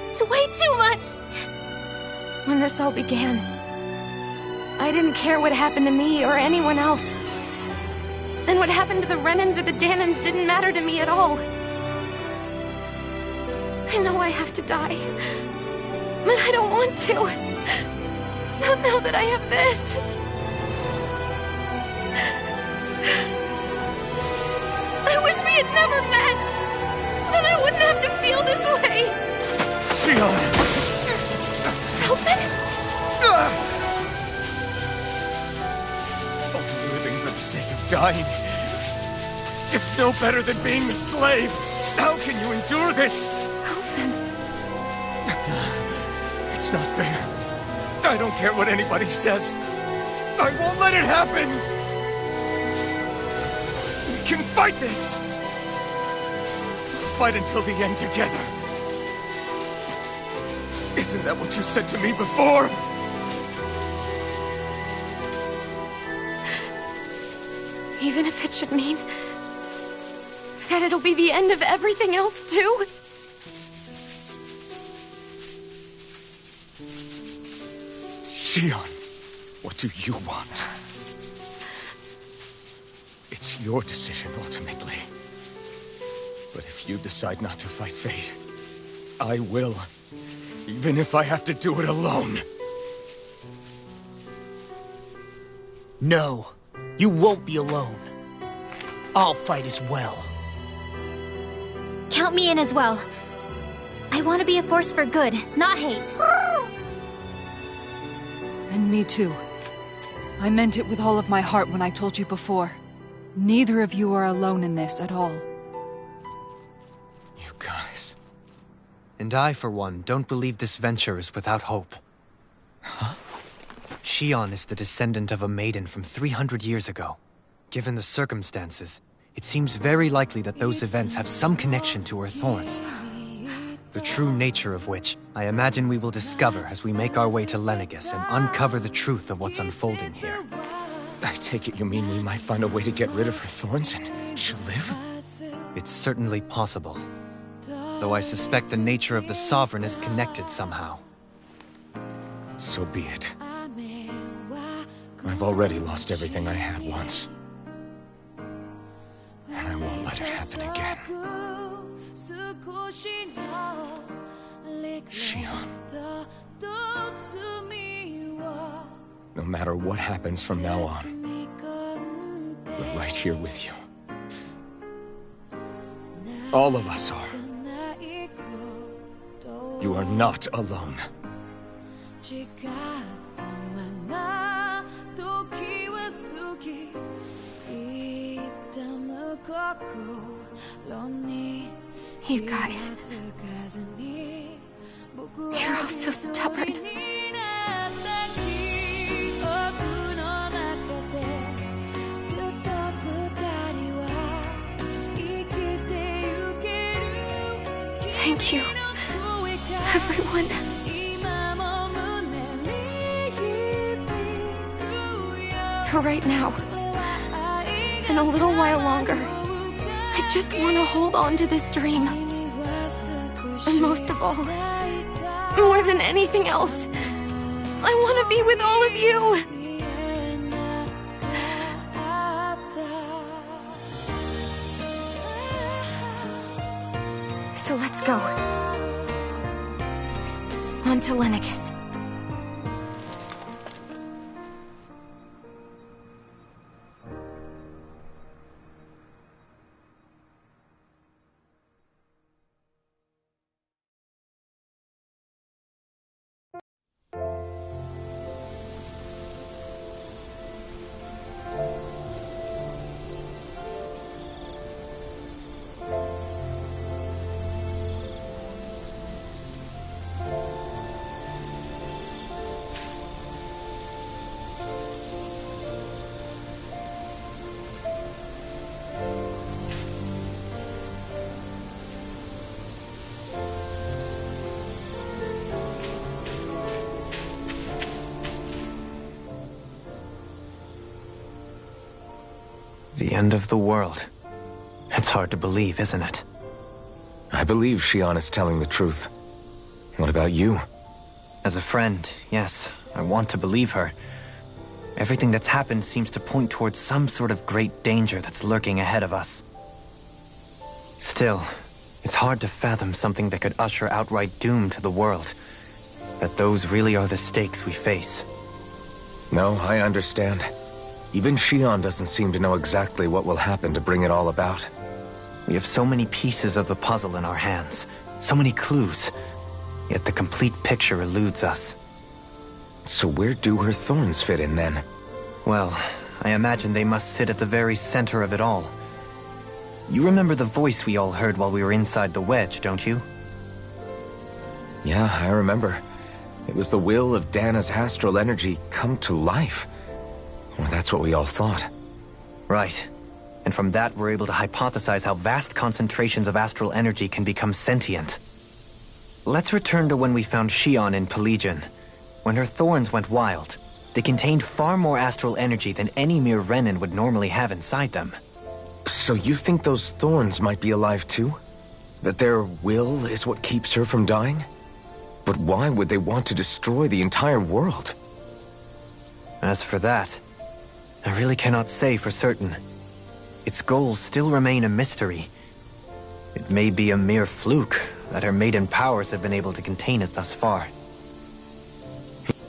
It's way too much. When this all began, I didn't care what happened to me or anyone else. And what happened to the Renans or the Danans didn't matter to me at all. I know I have to die, but I don't want to. Not now that I have this. I wish we had never met. Then I wouldn't have to feel this way. Shion! Elfin? Living for the sake of dying is no better than being a slave. How can you endure this? Elfin. It's not fair. I don't care what anybody says. I won't let it happen. We can fight this. We'll fight until the end together. Isn't that what you said to me before? Even if it should mean that it'll be the end of everything else, too? Shion, what do you want? It's your decision, ultimately. But if you decide not to fight fate, I will. Even if I have to do it alone. No, you won't be alone. I'll fight as well. Count me in as well. I want to be a force for good, not hate. And me too. I meant it with all of my heart when I told you before. Neither of you are alone in this at all. You guys... And I, for one, don't believe this venture is without hope. Huh? Shion is the descendant of a maiden from 300 years ago. Given the circumstances, it seems very likely that those events have some connection to her thorns. The true nature of which, I imagine we will discover as we make our way to Lenegis and uncover the truth of what's unfolding here. I take it you mean we might find a way to get rid of her thorns and she'll live? It's certainly possible. Though I suspect the nature of the Sovereign is connected somehow. So be it. I've already lost everything I had once. And I won't let it happen again. Shion. No matter what happens from now on, we're right here with you. All of us are. You are not alone. You guys. You're all so stubborn. Thank you, everyone. For right now, and a little while longer, I just want to hold on to this dream. And most of all, more than anything else, I want to be with all of you. So let's go. On to Lenegis. The end of the world. It's hard to believe, isn't it? I believe Shion is telling the truth. What about you? As a friend, yes, I want to believe her. Everything that's happened seems to point towards some sort of great danger that's lurking ahead of us. Still, it's hard to fathom something that could usher outright doom to the world. That those really are the stakes we face. No, I understand. Even Shion doesn't seem to know exactly what will happen to bring it all about. We have so many pieces of the puzzle in our hands, so many clues, yet the complete picture eludes us. So where do her thorns fit in then? Well, I imagine they must sit at the very center of it all. You remember the voice we all heard while we were inside the wedge, don't you? Yeah, I remember. It was the will of Dana's astral energy come to life. Or that's what we all thought. Right. And from that, we're able to hypothesize how vast concentrations of astral energy can become sentient. Let's return to when we found Shion in Pelagian. When her thorns went wild, they contained far more astral energy than any mere Renin would normally have inside them. So you think those thorns might be alive too? That their will is what keeps her from dying? But why would they want to destroy the entire world? As for that, I really cannot say for certain. Its goals still remain a mystery. It may be a mere fluke that her maiden powers have been able to contain it thus far.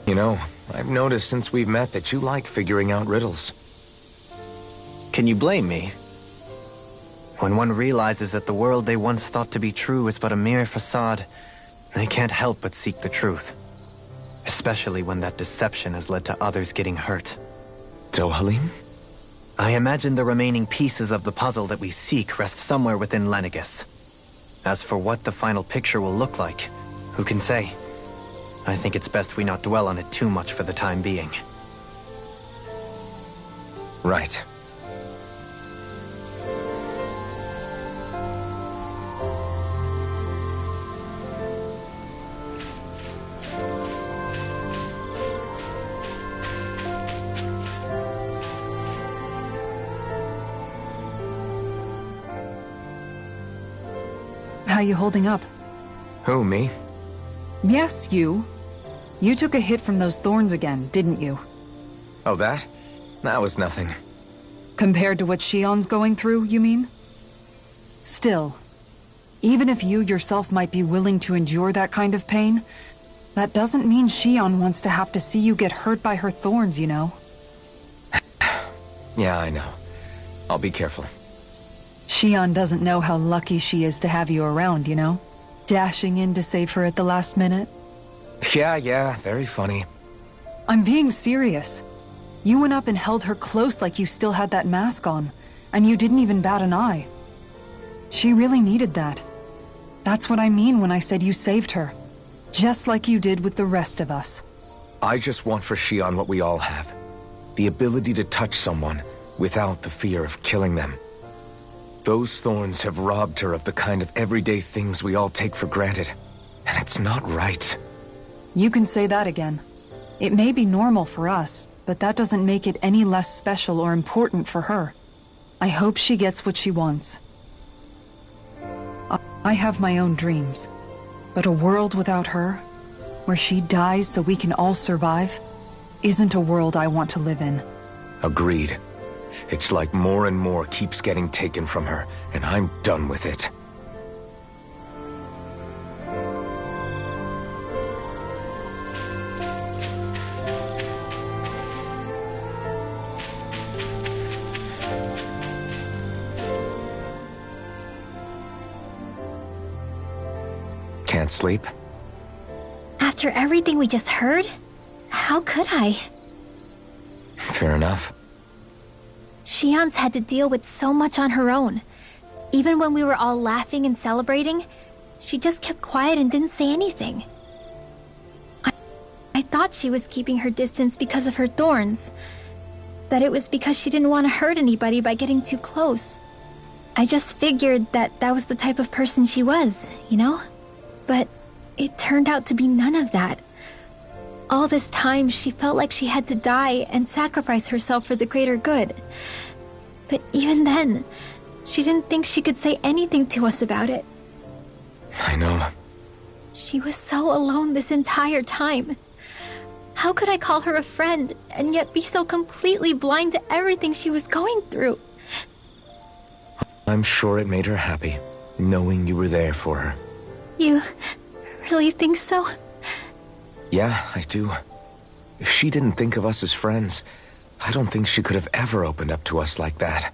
You know, I've noticed since we've met that you like figuring out riddles. Can you blame me? When one realizes that the world they once thought to be true is but a mere facade, they can't help but seek the truth. Especially when that deception has led to others getting hurt. Dohalim? I imagine the remaining pieces of the puzzle that we seek rest somewhere within Lenegis. As for what the final picture will look like, who can say? I think it's best we not dwell on it too much for the time being. Right. How you holding up? Who, me? Yes, you. You took a hit from those thorns again, didn't you? Oh, that? That was nothing. Compared to what Shion's going through, you mean? Still, even if you yourself might be willing to endure that kind of pain, that doesn't mean Shion wants to have to see you get hurt by her thorns, you know? Yeah, I know. I'll be careful. Shion doesn't know how lucky she is to have you around, you know? Dashing in to save her at the last minute. Yeah, very funny. I'm being serious. You went up and held her close like you still had that mask on, and you didn't even bat an eye. She really needed that. That's what I mean when I said you saved her. Just like you did with the rest of us. I just want for Shion what we all have. The ability to touch someone without the fear of killing them. Those thorns have robbed her of the kind of everyday things we all take for granted. And it's not right. You can say that again. It may be normal for us, but that doesn't make it any less special or important for her. I hope she gets what she wants. I have my own dreams, but a world without her, where she dies so we can all survive, isn't a world I want to live in. Agreed. It's like more and more keeps getting taken from her, and I'm done with it. Can't sleep? After everything we just heard, how could I? Fair enough. Shion's had to deal with so much on her own. Even when we were all laughing and celebrating, she just kept quiet and didn't say anything. I thought she was keeping her distance because of her thorns. That it was because she didn't want to hurt anybody by getting too close. I just figured that that was the type of person she was, you know? But it turned out to be none of that. All this time, she felt like she had to die and sacrifice herself for the greater good. But even then, she didn't think she could say anything to us about it. I know. She was so alone this entire time. How could I call her a friend and yet be so completely blind to everything she was going through? I'm sure it made her happy, knowing you were there for her. You really think so? Yeah, I do. If she didn't think of us as friends, I don't think she could have ever opened up to us like that.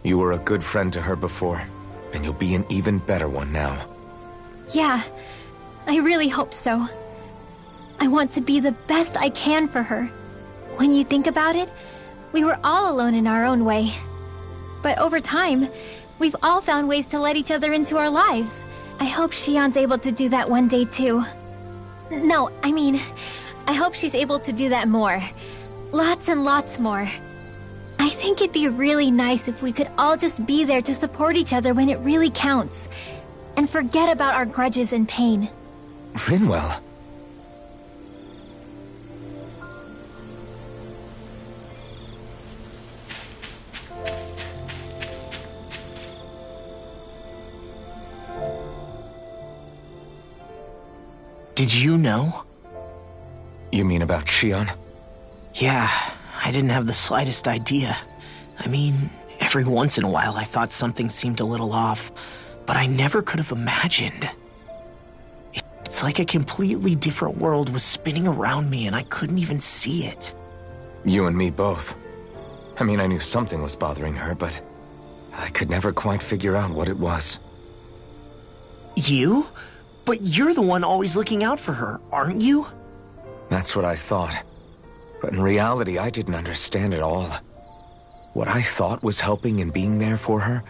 You were a good friend to her before, and you'll be an even better one now. Yeah, I really hope so. I want to be the best I can for her. When you think about it, we were all alone in our own way. But over time, we've all found ways to let each other into our lives. I hope Shion's able to do that one day too. No, I mean, I hope she's able to do that more. Lots and lots more. I think it'd be really nice if we could all just be there to support each other when it really counts. And forget about our grudges and pain. Rinwell. Did you know? You mean about Shion? Yeah, I didn't have the slightest idea. I mean, every once in a while I thought something seemed a little off, but I never could have imagined. It's like a completely different world was spinning around me and I couldn't even see it. You and me both. I mean, I knew something was bothering her, but I could never quite figure out what it was. You? But you're the one always looking out for her, aren't you? That's what I thought. But in reality, I didn't understand it all. What I thought was helping and being there for her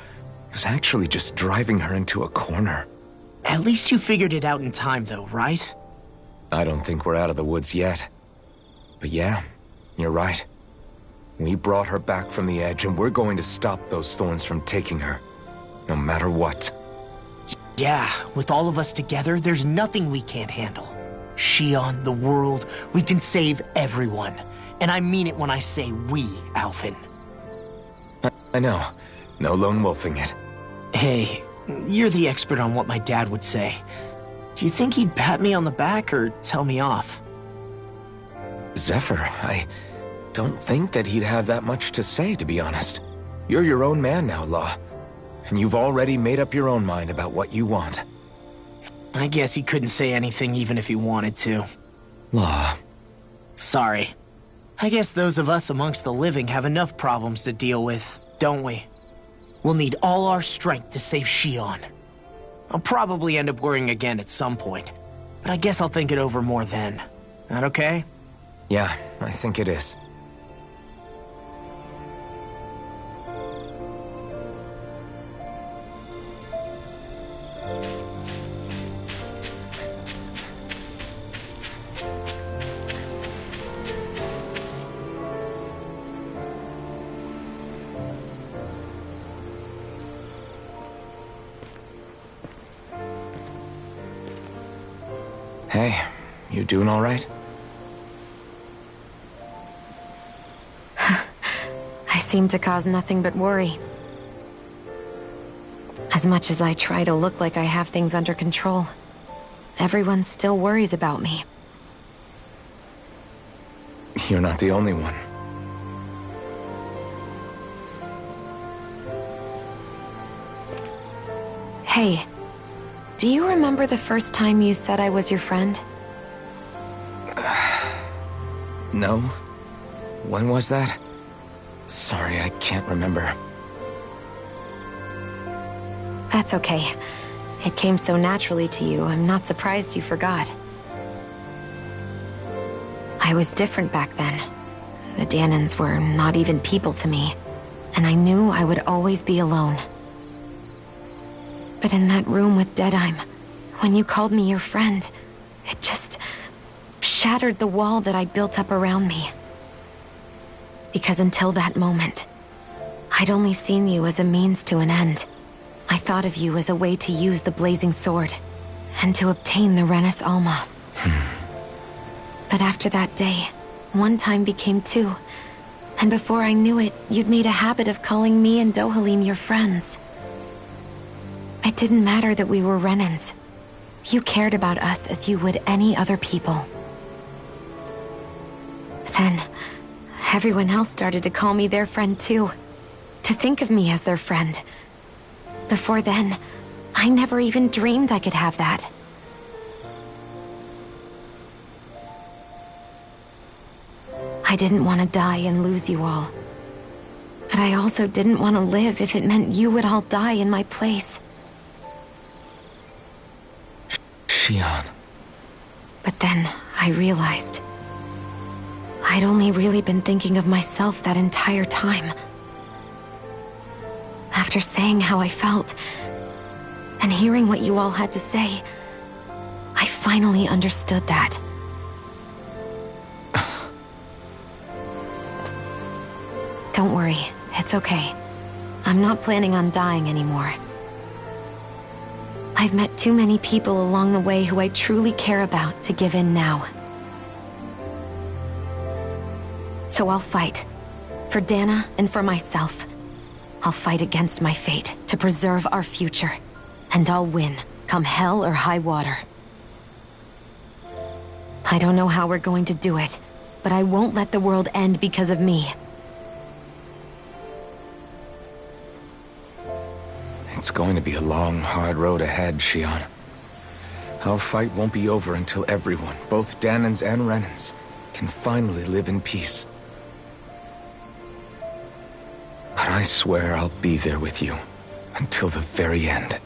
was actually just driving her into a corner. At least you figured it out in time, though, right? I don't think we're out of the woods yet. But yeah, you're right. We brought her back from the edge, and we're going to stop those thorns from taking her. No matter what. Yeah, with all of us together, there's nothing we can't handle. Shion, the world, we can save everyone. And I mean it when I say we, Alphen. I know. No lone wolfing it. Hey, you're the expert on what my dad would say. Do you think he'd pat me on the back or tell me off? Zephyr, I don't think that he'd have that much to say, to be honest. You're your own man now, Law. And you've already made up your own mind about what you want. I guess he couldn't say anything even if he wanted to. Law. Sorry. I guess those of us amongst the living have enough problems to deal with, don't we? We'll need all our strength to save Shion. I'll probably end up worrying again at some point, but I guess I'll think it over more then. That okay? Yeah, I think it is. Hey, you doing all right? I seem to cause nothing but worry. As much as I try to look like I have things under control, everyone still worries about me. You're not the only one. Hey, do you remember the first time you said I was your friend? No? When was that? Sorry, I can't remember. That's okay. It came so naturally to you, I'm not surprised you forgot. I was different back then. The Danans were not even people to me, and I knew I would always be alone. But in that room with Deadheim, when you called me your friend, it just shattered the wall that I'd built up around me. Because until that moment, I'd only seen you as a means to an end. I thought of you as a way to use the blazing sword, and to obtain the Renis Alma. But after that day, one time became two, and before I knew it, you'd made a habit of calling me and Dohalim your friends. It didn't matter that we were Renans. You cared about us as you would any other people. Then, everyone else started to call me their friend too. To think of me as their friend. Before then, I never even dreamed I could have that. I didn't want to die and lose you all. But I also didn't want to live if it meant you would all die in my place. Shion. But then, I realized I'd only really been thinking of myself that entire time. After saying how I felt, and hearing what you all had to say, I finally understood that. Don't worry, it's okay. I'm not planning on dying anymore. I've met too many people along the way who I truly care about to give in now. So I'll fight. For Dana and for myself. I'll fight against my fate to preserve our future. And I'll win, come hell or high water. I don't know how we're going to do it, but I won't let the world end because of me. It's going to be a long, hard road ahead, Shion. Our fight won't be over until everyone, both Danans and Renans, can finally live in peace. But I swear I'll be there with you, until the very end.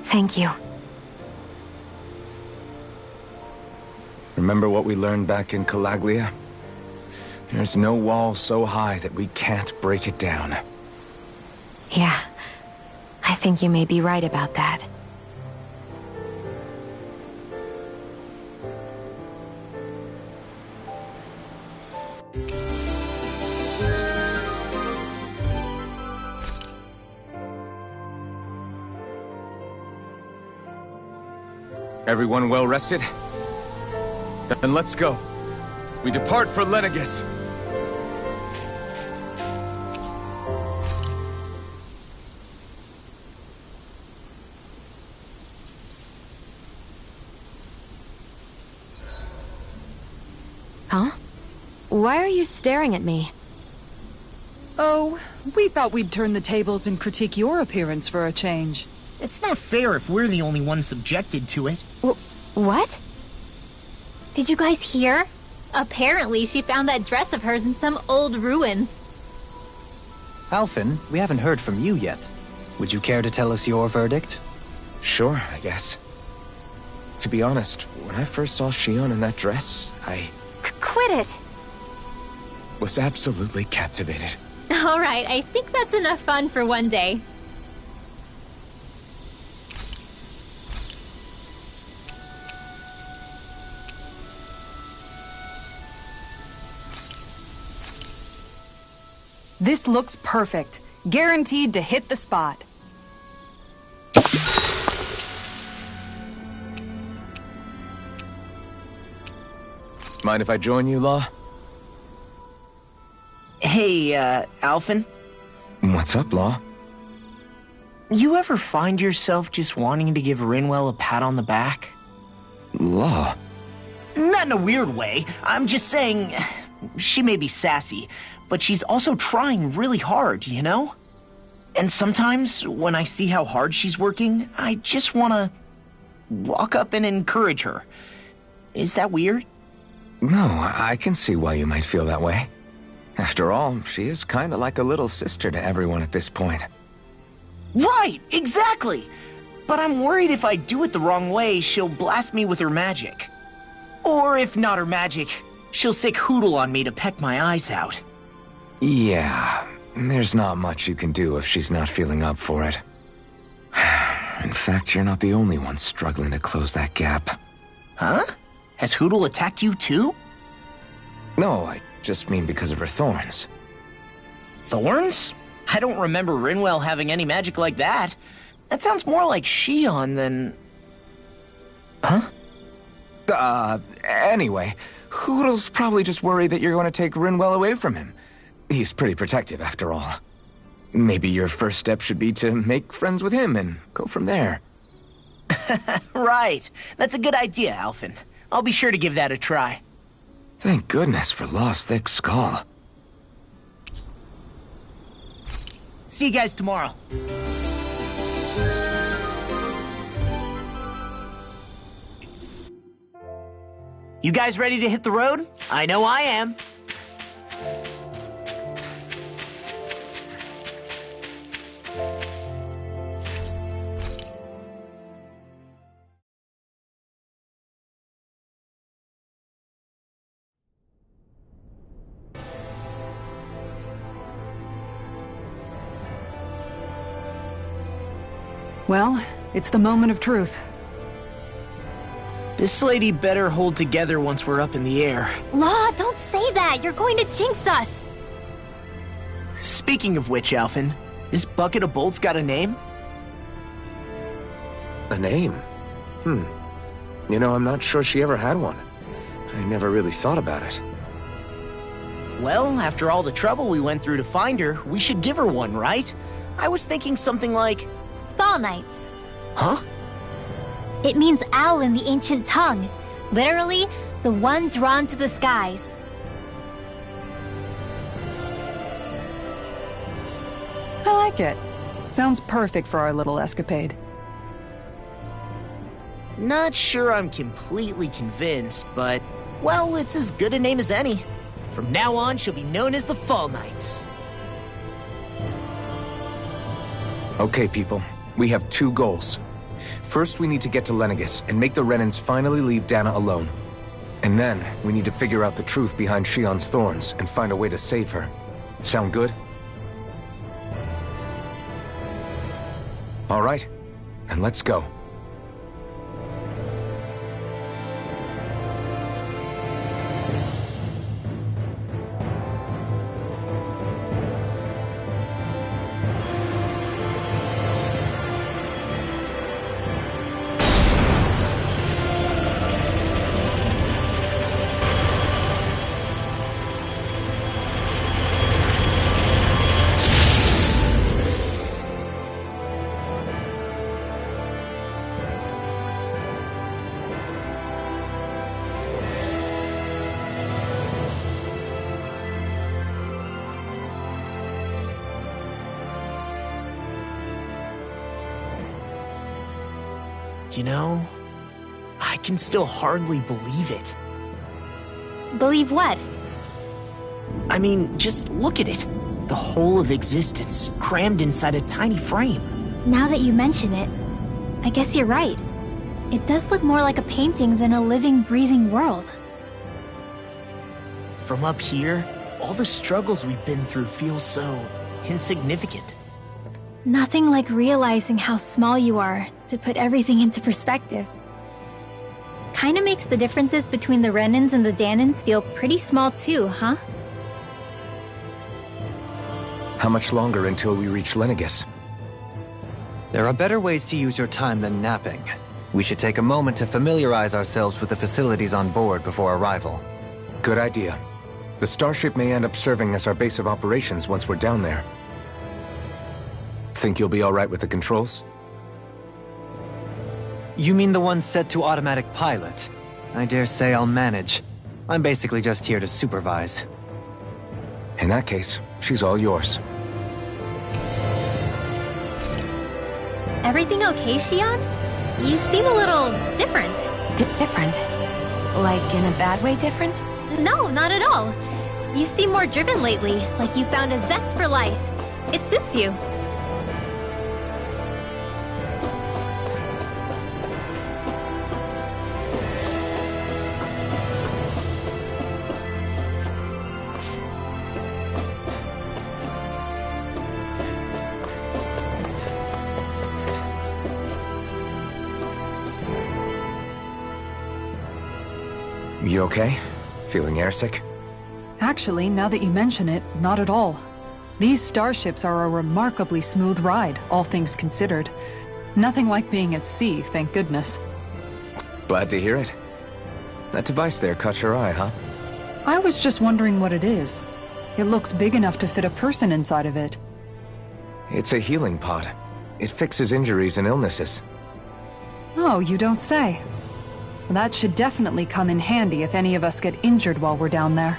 Thank you. Remember what we learned back in Calaglia? There's no wall so high that we can't break it down. Yeah, I think you may be right about that. Everyone well rested? Then let's go. We depart for Lenegis. Huh? Why are you staring at me? Oh, we thought we'd turn the tables and critique your appearance for a change. It's not fair if we're the only ones subjected to it. What? Did you guys hear? Apparently, she found that dress of hers in some old ruins. Alphen, we haven't heard from you yet. Would you care to tell us your verdict? Sure, I guess. To be honest, when I first saw Shion in that dress, I Quit it! was absolutely captivated. All right, I think that's enough fun for one day. This looks perfect. Guaranteed to hit the spot. Mind if I join you, Law? Hey, Alphen, What's up, Law? you ever find yourself just wanting to give Rinwell a pat on the back? Law? Not in a weird way. I'm just saying, she may be sassy, but she's also trying really hard, you know? And sometimes, when I see how hard she's working, I just want to walk up and encourage her. Is that weird? No, I can see why you might feel that way. After all, she is kind of like a little sister to everyone at this point. Right, exactly! But I'm worried if I do it the wrong way, she'll blast me with her magic. Or if not her magic, she'll sick Hootle on me to peck my eyes out. Yeah, there's not much you can do if she's not feeling up for it. In fact, you're not the only one struggling to close that gap. Huh? Has Hootle attacked you too? No, I just mean because of her thorns. Thorns? I don't remember Rinwell having any magic like that. That sounds more like Shion than... Huh? Anyway, Hoodle's probably just worried that you're going to take Rinwell away from him. He's pretty protective, after all. Maybe your first step should be to make friends with him and go from there. Right. That's a good idea, Alphen. I'll be sure to give that a try. Thank goodness for Law's thick skull. See you guys tomorrow. You guys ready to hit the road? I know I am. Well, it's the moment of truth. This lady better hold together once we're up in the air. Law, don't say that! You're going to jinx us! Speaking of which, Alphen, this bucket of bolts got a name? A name? You know, I'm not sure she ever had one. I never really thought about it. Well, after all the trouble we went through to find her, we should give her one, right? I was thinking something like... Fall Knights. Huh? It means owl in the ancient tongue. Literally, the one drawn to the skies. I like it. Sounds perfect for our little escapade. Not sure I'm completely convinced, but... well, it's as good a name as any. From now on, she'll be known as the Fall Knights. Okay, people. We have two goals. First, we need to get to Lenegis and make the Renans finally leave Dana alone. And then, we need to figure out the truth behind Shion's thorns and find a way to save her. Sound good? All right, then let's go. You know, I can still hardly believe it. Believe what? I mean, just look at it. The whole of existence, crammed inside a tiny frame. Now that you mention it, I guess you're right. It does look more like a painting than a living, breathing world. From up here, all the struggles we've been through feel so insignificant. Nothing like realizing how small you are to put everything into perspective. Kinda makes the differences between the Renans and the Danans feel pretty small too, huh? How much longer until we reach Lenegis? There are better ways to use your time than napping. We should take a moment to familiarize ourselves with the facilities on board before arrival. Good idea. The starship may end up serving as our base of operations once we're down there. Think you'll be all right with the controls? You mean the one set to automatic pilot? I dare say I'll manage. I'm basically just here to supervise. In that case, she's all yours. Everything okay, Shion? You seem a little different. Different? Like in a bad way different? No, not at all. You seem more driven lately, like you found a zest for life. It suits you. You okay? Feeling airsick? Actually, now that you mention it, not at all. These starships are a remarkably smooth ride, all things considered. Nothing like being at sea, thank goodness. Glad to hear it. That device there caught your eye, huh? I was just wondering what it is. It looks big enough to fit a person inside of it. It's a healing pod. It fixes injuries and illnesses. Oh, you don't say. That should definitely come in handy if any of us get injured while we're down there.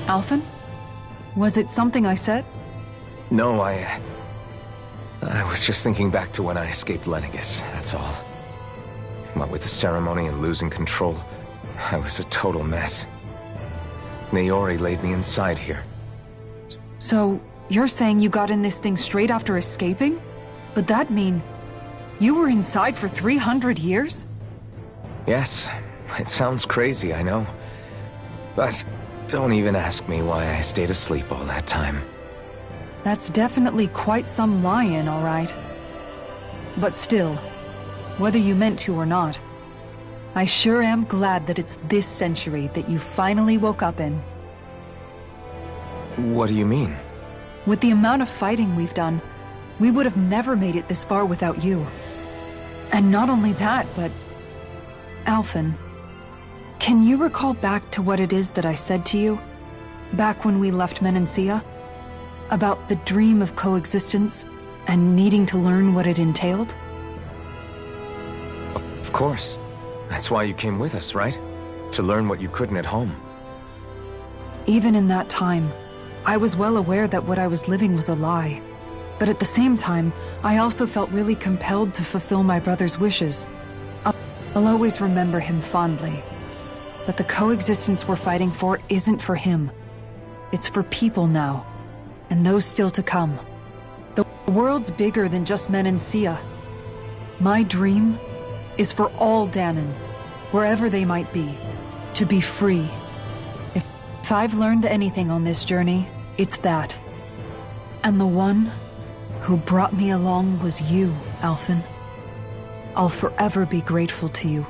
Alphen? Was it something I said? No, I was just thinking back to when I escaped Lenegis, that's all. What with the ceremony and losing control, I was a total mess. Naori laid me inside here. So, you're saying you got in this thing straight after escaping? But that mean... you were inside for 300 years? Yes, it sounds crazy, I know. But don't even ask me why I stayed asleep all that time. That's definitely quite some lie-in, all right. But still, whether you meant to or not, I sure am glad that it's this century that you finally woke up in. What do you mean? With the amount of fighting we've done, we would have never made it this far without you. And not only that, but... Alphen, can you recall back to what it is that I said to you? Back when we left Menancia? About the dream of coexistence, and needing to learn what it entailed? Of course. That's why you came with us, right? To learn what you couldn't at home. Even in that time, I was well aware that what I was living was a lie. But at the same time, I also felt really compelled to fulfill my brother's wishes. I'll always remember him fondly. But the coexistence we're fighting for isn't for him. It's for people now. And those still to come. The world's bigger than just Menancia. My dream is for all Danans, wherever they might be, to be free. If I've learned anything on this journey, it's that. And the one who brought me along was you, Alphen. I'll forever be grateful to you.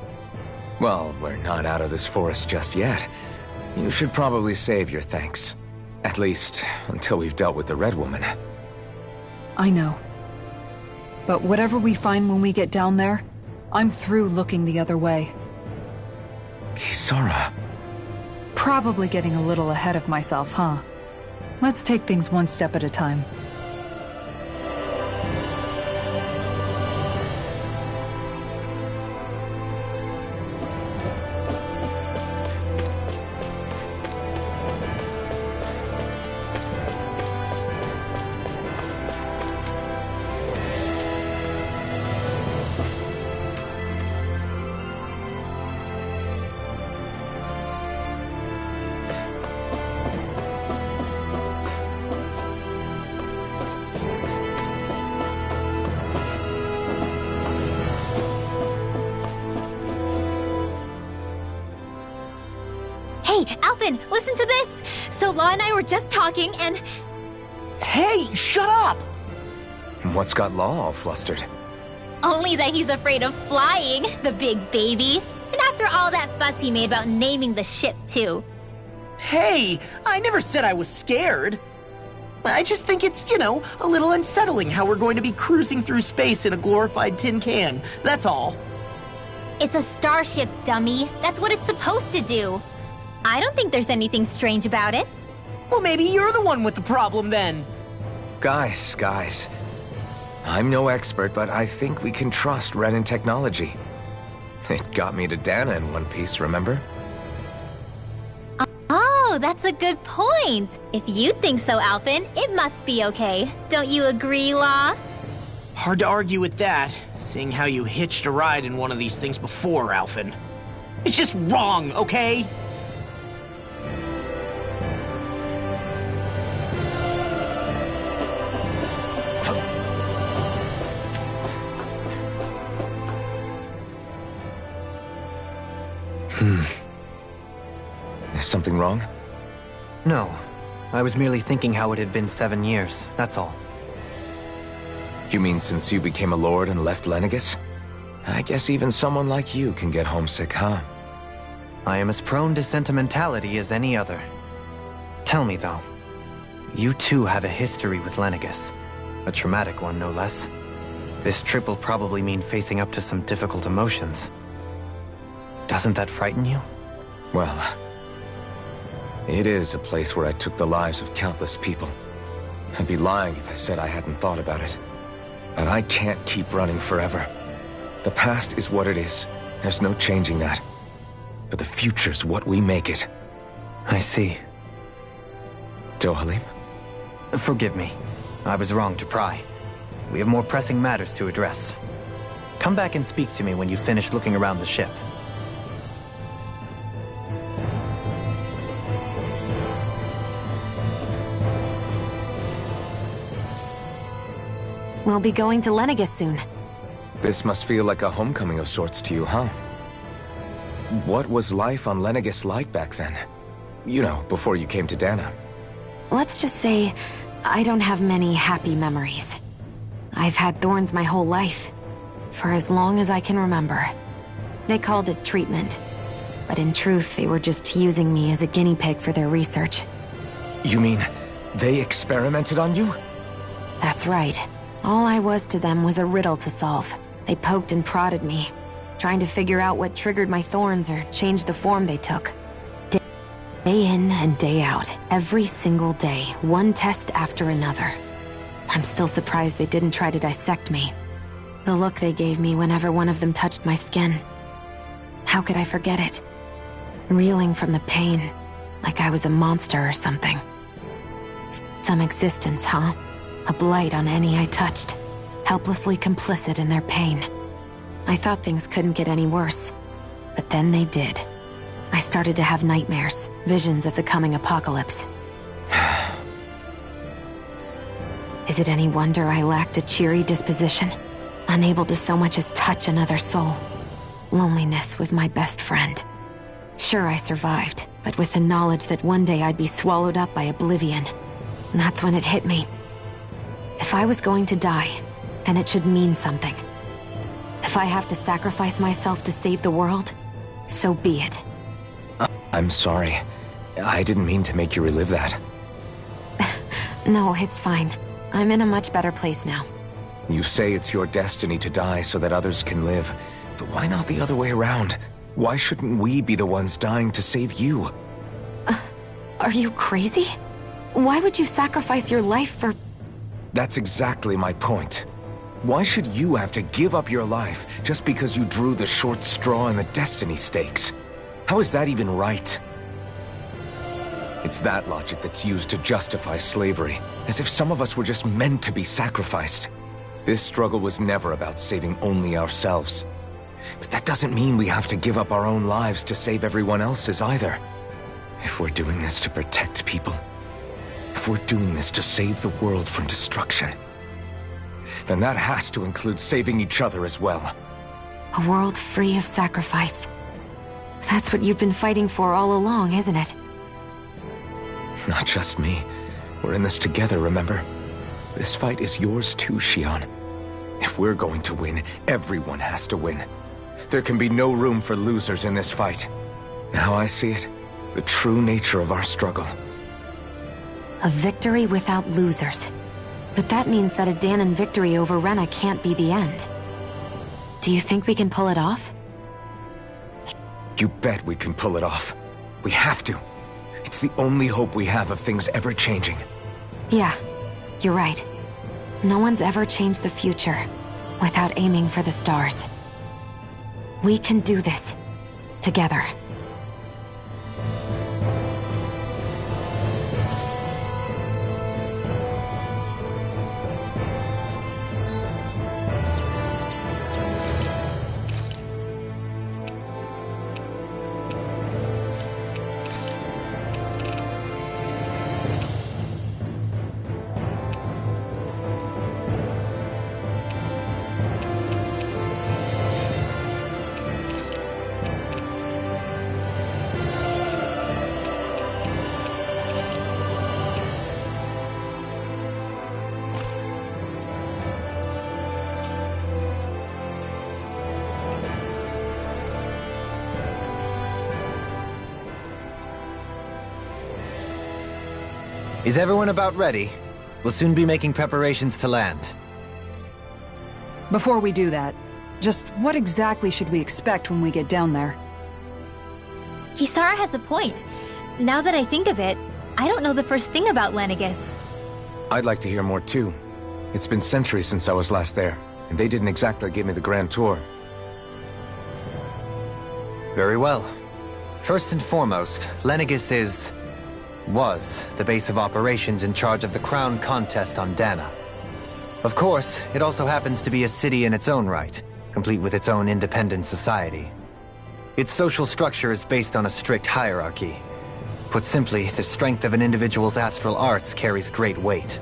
Well, we're not out of this forest just yet. You should probably save your thanks. At least, until we've dealt with the Red Woman. I know. But whatever we find when we get down there, I'm through looking the other way. Kisara. Probably getting a little ahead of myself, huh? Let's take things one step at a time. Hey, Alphen, listen to this! So Law and I were just talking and... Hey, shut up! What's got Law all flustered? Only that he's afraid of flying, the big baby. And after all that fuss he made about naming the ship, too. Hey, I never said I was scared. I just think it's, a little unsettling how we're going to be cruising through space in a glorified tin can. That's all. It's a starship, dummy. That's what it's supposed to do. I don't think there's anything strange about it. Well, maybe you're the one with the problem then. Guys. I'm no expert, but I think we can trust Renan technology. It got me to Dana in one piece, remember? Oh, that's a good point. If you think so, Alphen, it must be okay. Don't you agree, Law? Hard to argue with that, seeing how you hitched a ride in one of these things before, Alphen. It's just wrong, okay? Is something wrong? No. I was merely thinking how it had been 7 years, that's all. You mean since you became a lord and left Lenegis? I guess even someone like you can get homesick, huh? I am as prone to sentimentality as any other. Tell me, though. You too have a history with Lenegis. A traumatic one, no less. This trip will probably mean facing up to some difficult emotions. Doesn't that frighten you? Well, it is a place where I took the lives of countless people. I'd be lying if I said I hadn't thought about it. But I can't keep running forever. The past is what it is. There's no changing that. But the future's what we make it. I see. Dohalim? Forgive me. I was wrong to pry. We have more pressing matters to address. Come back and speak to me when you finish looking around the ship. We'll be going to Lenegis soon. This must feel like a homecoming of sorts to you, huh? What was life on Lenegis like back then? You know, before you came to Dana. Let's just say, I don't have many happy memories. I've had thorns my whole life, for as long as I can remember. They called it treatment, but in truth, they were just using me as a guinea pig for their research. You mean, they experimented on you? That's right. All I was to them was a riddle to solve. They poked and prodded me, trying to figure out what triggered my thorns or changed the form they took. Day in and day out, every single day, one test after another. I'm still surprised they didn't try to dissect me. The look they gave me whenever one of them touched my skin. How could I forget it? Reeling from the pain, like I was a monster or something. Some existence, huh? A blight on any I touched, helplessly complicit in their pain. I thought things couldn't get any worse, but then they did. I started to have nightmares, visions of the coming apocalypse. Is it any wonder I lacked a cheery disposition? Unable to so much as touch another soul. Loneliness was my best friend. Sure, I survived, but with the knowledge that one day I'd be swallowed up by oblivion. And that's when it hit me. If I was going to die, then it should mean something. If I have to sacrifice myself to save the world, so be it. I'm sorry. I didn't mean to make you relive that. No, it's fine. I'm in a much better place now. You say it's your destiny to die so that others can live. But why not the other way around? Why shouldn't we be the ones dying to save you? Are you crazy? Why would you sacrifice your life for... That's exactly my point. Why should you have to give up your life just because you drew the short straw in the destiny stakes? How is that even right? It's that logic that's used to justify slavery, as if some of us were just meant to be sacrificed. This struggle was never about saving only ourselves. But that doesn't mean we have to give up our own lives to save everyone else's either. If we're doing this to protect people, if we're doing this to save the world from destruction, then that has to include saving each other as well. A world free of sacrifice. That's what you've been fighting for all along, isn't it? Not just me. We're in this together, remember? This fight is yours too, Shion. If we're going to win, everyone has to win. There can be no room for losers in this fight. Now I see it. The true nature of our struggle. A victory without losers. But that means that a Dahnan victory over Rena can't be the end. Do you think we can pull it off? You bet we can pull it off. We have to. It's the only hope we have of things ever changing. Yeah, you're right. No one's ever changed the future without aiming for the stars. We can do this. Together. Is everyone about ready? We'll soon be making preparations to land. Before we do that, just what exactly should we expect when we get down there? Kisara has a point. Now that I think of it, I don't know the first thing about Lenegis. I'd like to hear more too. It's been centuries since I was last there, and they didn't exactly give me the grand tour. Very well. First and foremost, Lenegis was the base of operations in charge of the crown contest on Dahna. Of course, it also happens to be a city in its own right, complete with its own independent society. Its social structure is based on a strict hierarchy. Put simply, the strength of an individual's astral arts carries great weight.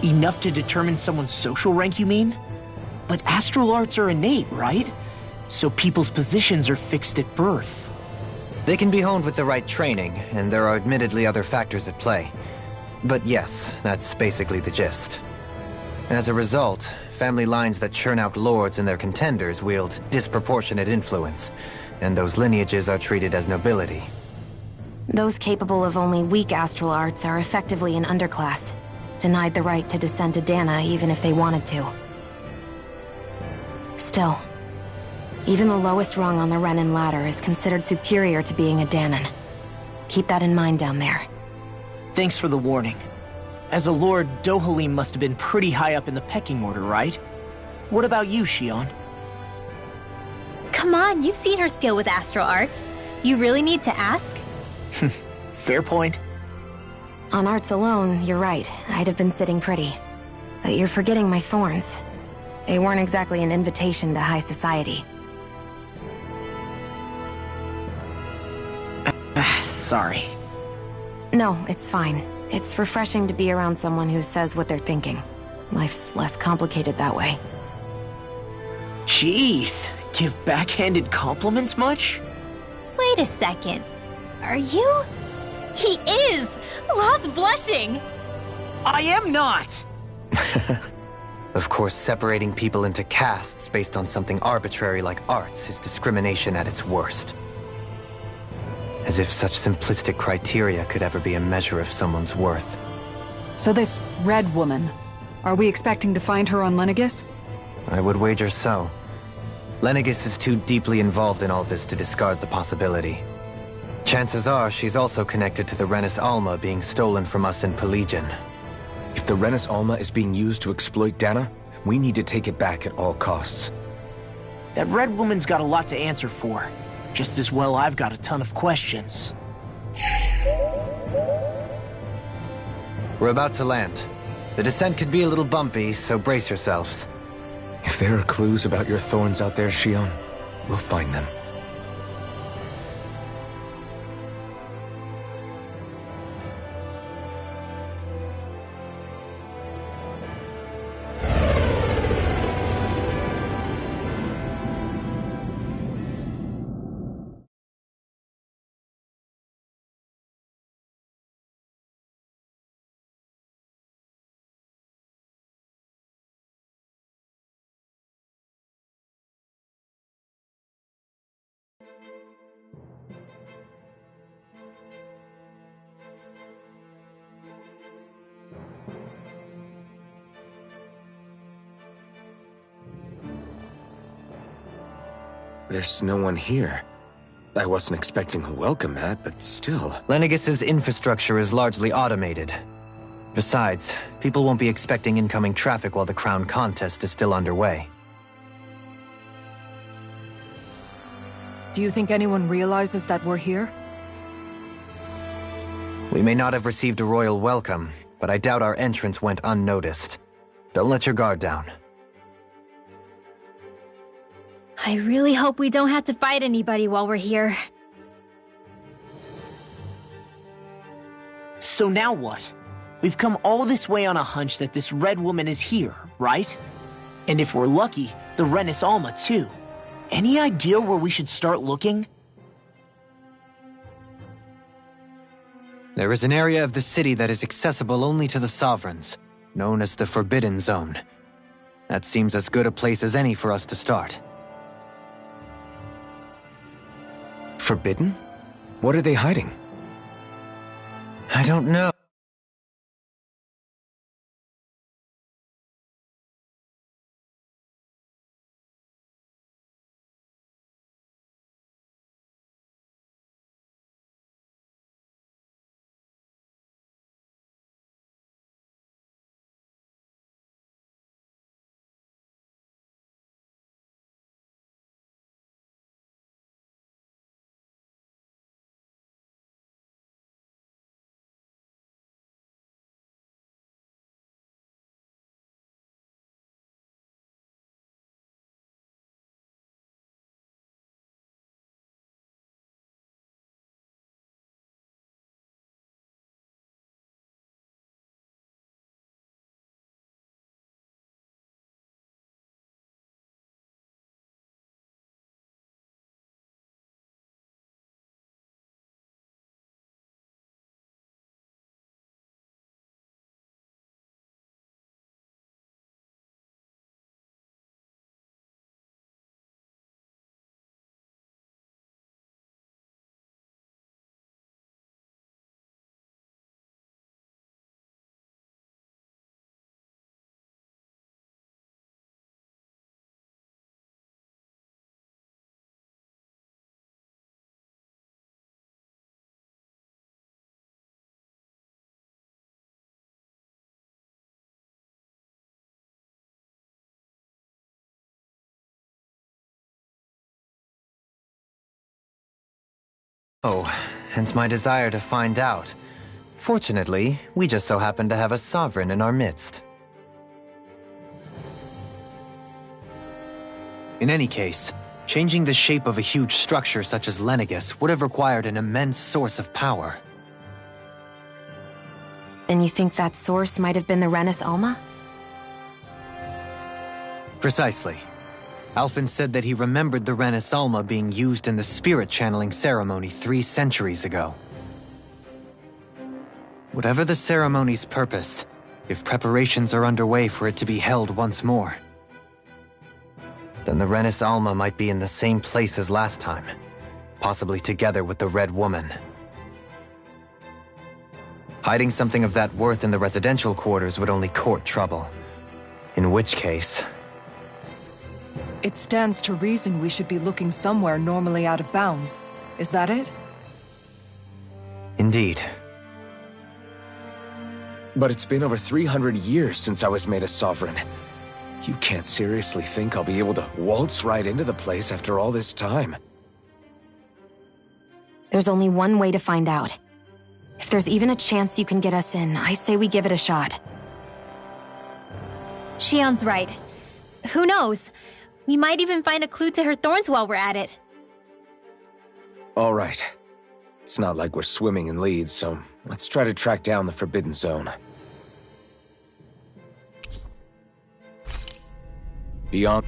Enough to determine someone's social rank, you mean? But astral arts are innate, right? So people's positions are fixed at birth. They can be honed with the right training, and there are admittedly other factors at play. But yes, that's basically the gist. As a result, family lines that churn out lords and their contenders wield disproportionate influence, and those lineages are treated as nobility. Those capable of only weak astral arts are effectively an underclass, denied the right to descend to Dahna even if they wanted to. Still, even the lowest rung on the Renan ladder is considered superior to being a Dahnan. Keep that in mind down there. Thanks for the warning. As a lord, Dohalim must have been pretty high up in the pecking order, right? What about you, Shion? Come on, you've seen her skill with astral arts. You really need to ask? Fair point. On arts alone, you're right. I'd have been sitting pretty. But you're forgetting my thorns. They weren't exactly an invitation to high society. Sorry. No, it's fine. It's refreshing to be around someone who says what they're thinking. Life's less complicated that way. Jeez, give backhanded compliments much? Wait a second. Are you? He is! Law's blushing! I am not! Of course, separating people into castes based on something arbitrary like arts is discrimination at its worst. As if such simplistic criteria could ever be a measure of someone's worth. So this red woman, are we expecting to find her on Lenegis? I would wager so. Lenegis is too deeply involved in all this to discard the possibility. Chances are she's also connected to the Renis Alma being stolen from us in Pelegion. If the Renis Alma is being used to exploit Dana, we need to take it back at all costs. That red woman's got a lot to answer for. Just as well I've got a ton of questions. We're about to land. The descent could be a little bumpy, so brace yourselves. If there are clues about your thorns out there, Shion, we'll find them. There's no one here. I wasn't expecting a welcome mat, but still. Lenegis's infrastructure is largely automated. Besides, people won't be expecting incoming traffic while the crown contest is still underway. Do you think anyone realizes that we're here? We may not have received a royal welcome, but I doubt our entrance went unnoticed. Don't let your guard down. I really hope we don't have to fight anybody while we're here. So now what? We've come all this way on a hunch that this red woman is here, right? And if we're lucky, the Renis Alma too. Any idea where we should start looking? There is an area of the city that is accessible only to the Sovereigns, known as the Forbidden Zone. That seems as good a place as any for us to start. Forbidden? What are they hiding? I don't know. Oh, hence my desire to find out. Fortunately, we just so happen to have a sovereign in our midst. In any case, changing the shape of a huge structure such as Lenegis would have required an immense source of power. Then you think that source might have been the Renis Alma? Precisely. Alphen said that he remembered the Renis Alma being used in the spirit channeling ceremony 3 centuries ago. Whatever the ceremony's purpose, If preparations are underway for it to be held once more, then the Renis Alma might be in the same place as last time, possibly together with the Red Woman. Hiding something of that worth in the residential quarters would only court trouble. In which case... It stands to reason we should be looking somewhere normally out of bounds. Is that it? Indeed. But it's been over 300 years since I was made a sovereign. You can't seriously think I'll be able to waltz right into the place after all this time. There's only one way to find out. If there's even a chance you can get us in, I say we give it a shot. Shion's right. Who knows? We might even find a clue to her thorns while we're at it. All right. It's not like we're swimming in leads, so let's try to track down the Forbidden Zone. Beyond...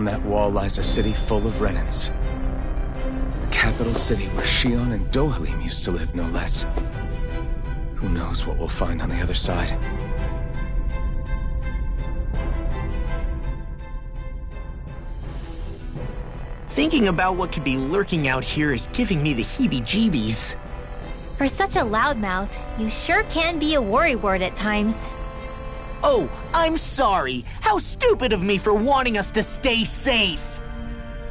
On that wall lies a city full of Renans. The capital city where Shion and Dohalim used to live, no less. Who knows what we'll find on the other side? Thinking about what could be lurking out here is giving me the heebie-jeebies. For such a loudmouth, you sure can be a worrywart at times. Oh, I'm sorry. How stupid of me for wanting us to stay safe.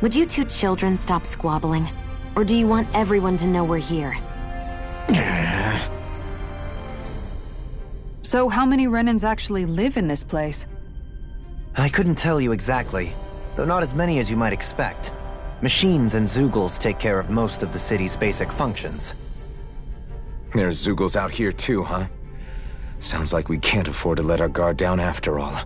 Would you two children stop squabbling? Or do you want everyone to know we're here? So how many Renans actually live in this place? I couldn't tell you exactly, though not as many as you might expect. Machines and Zeugles take care of most of the city's basic functions. There's Zeugles out here too, huh? Sounds like we can't afford to let our guard down after all.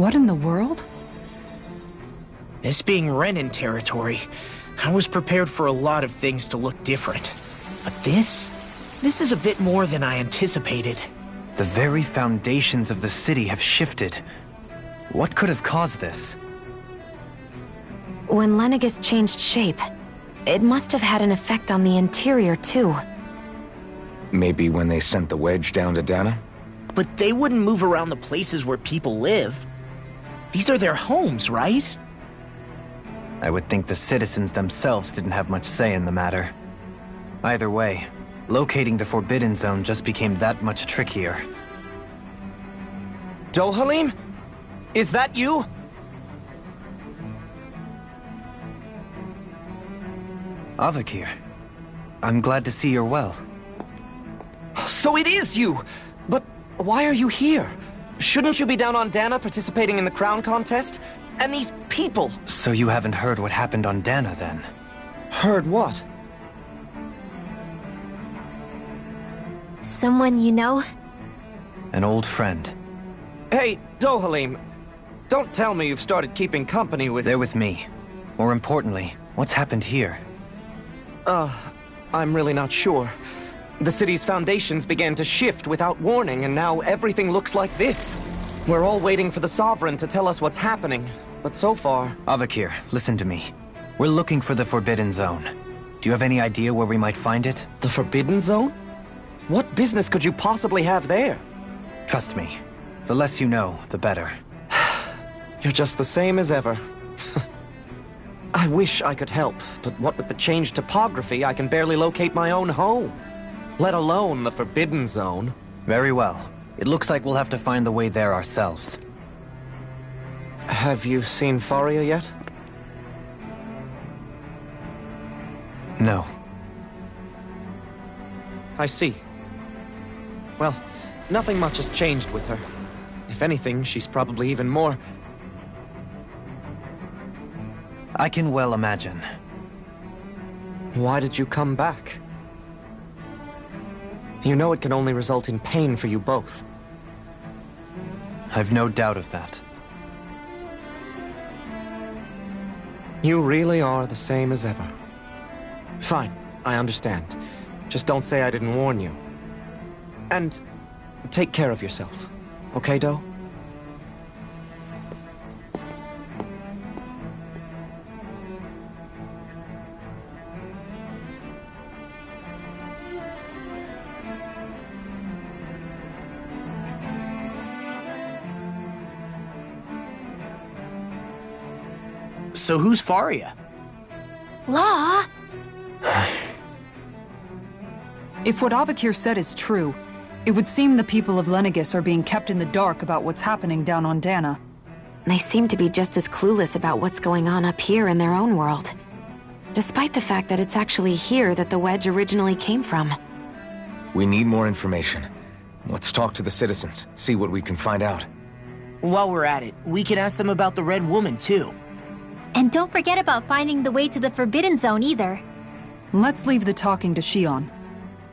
What in the world? This being Renan territory, I was prepared for a lot of things to look different. But this is a bit more than I anticipated. The very foundations of the city have shifted. What could have caused this? When Lenegis changed shape, it must have had an effect on the interior, too. Maybe when they sent the wedge down to Dana? But they wouldn't move around the places where people live. These are their homes, right? I would think the citizens themselves didn't have much say in the matter. Either way, locating the Forbidden Zone just became that much trickier. Dohalim? Is that you? Avakir, I'm glad to see you're well. So it is you! But why are you here? Shouldn't you be down on Dana participating in the crown contest? And these people! So you haven't heard what happened on Dana, then? Heard what? Someone you know? An old friend. Hey, Dohalim, don't tell me you've started keeping company with... They're with me. More importantly, what's happened here? I'm really not sure. The city's foundations began to shift without warning, and now everything looks like this. We're all waiting for the Sovereign to tell us what's happening, but so far... Avakir, listen to me. We're looking for the Forbidden Zone. Do you have any idea where we might find it? The Forbidden Zone? What business could you possibly have there? Trust me. The less you know, the better. You're just the same as ever. I wish I could help, but what with the changed topography, I can barely locate my own home. Let alone the Forbidden Zone. Very well. It looks like we'll have to find the way there ourselves. Have you seen Faria yet? No. I see. Well, nothing much has changed with her. If anything, she's probably even more... I can well imagine. Why did you come back? You know it can only result in pain for you both. I've no doubt of that. You really are the same as ever. Fine, I understand. Just don't say I didn't warn you. And take care of yourself, okay, Do? So who's Faria? Law? If what Avakir said is true, it would seem the people of Lenegis are being kept in the dark about what's happening down on Dana. They seem to be just as clueless about what's going on up here in their own world. Despite the fact that it's actually here that the wedge originally came from. We need more information. Let's talk to the citizens, see what we can find out. While we're at it, we can ask them about the Red Woman, too. And don't forget about finding the way to the Forbidden Zone either. Let's leave the talking to Shion.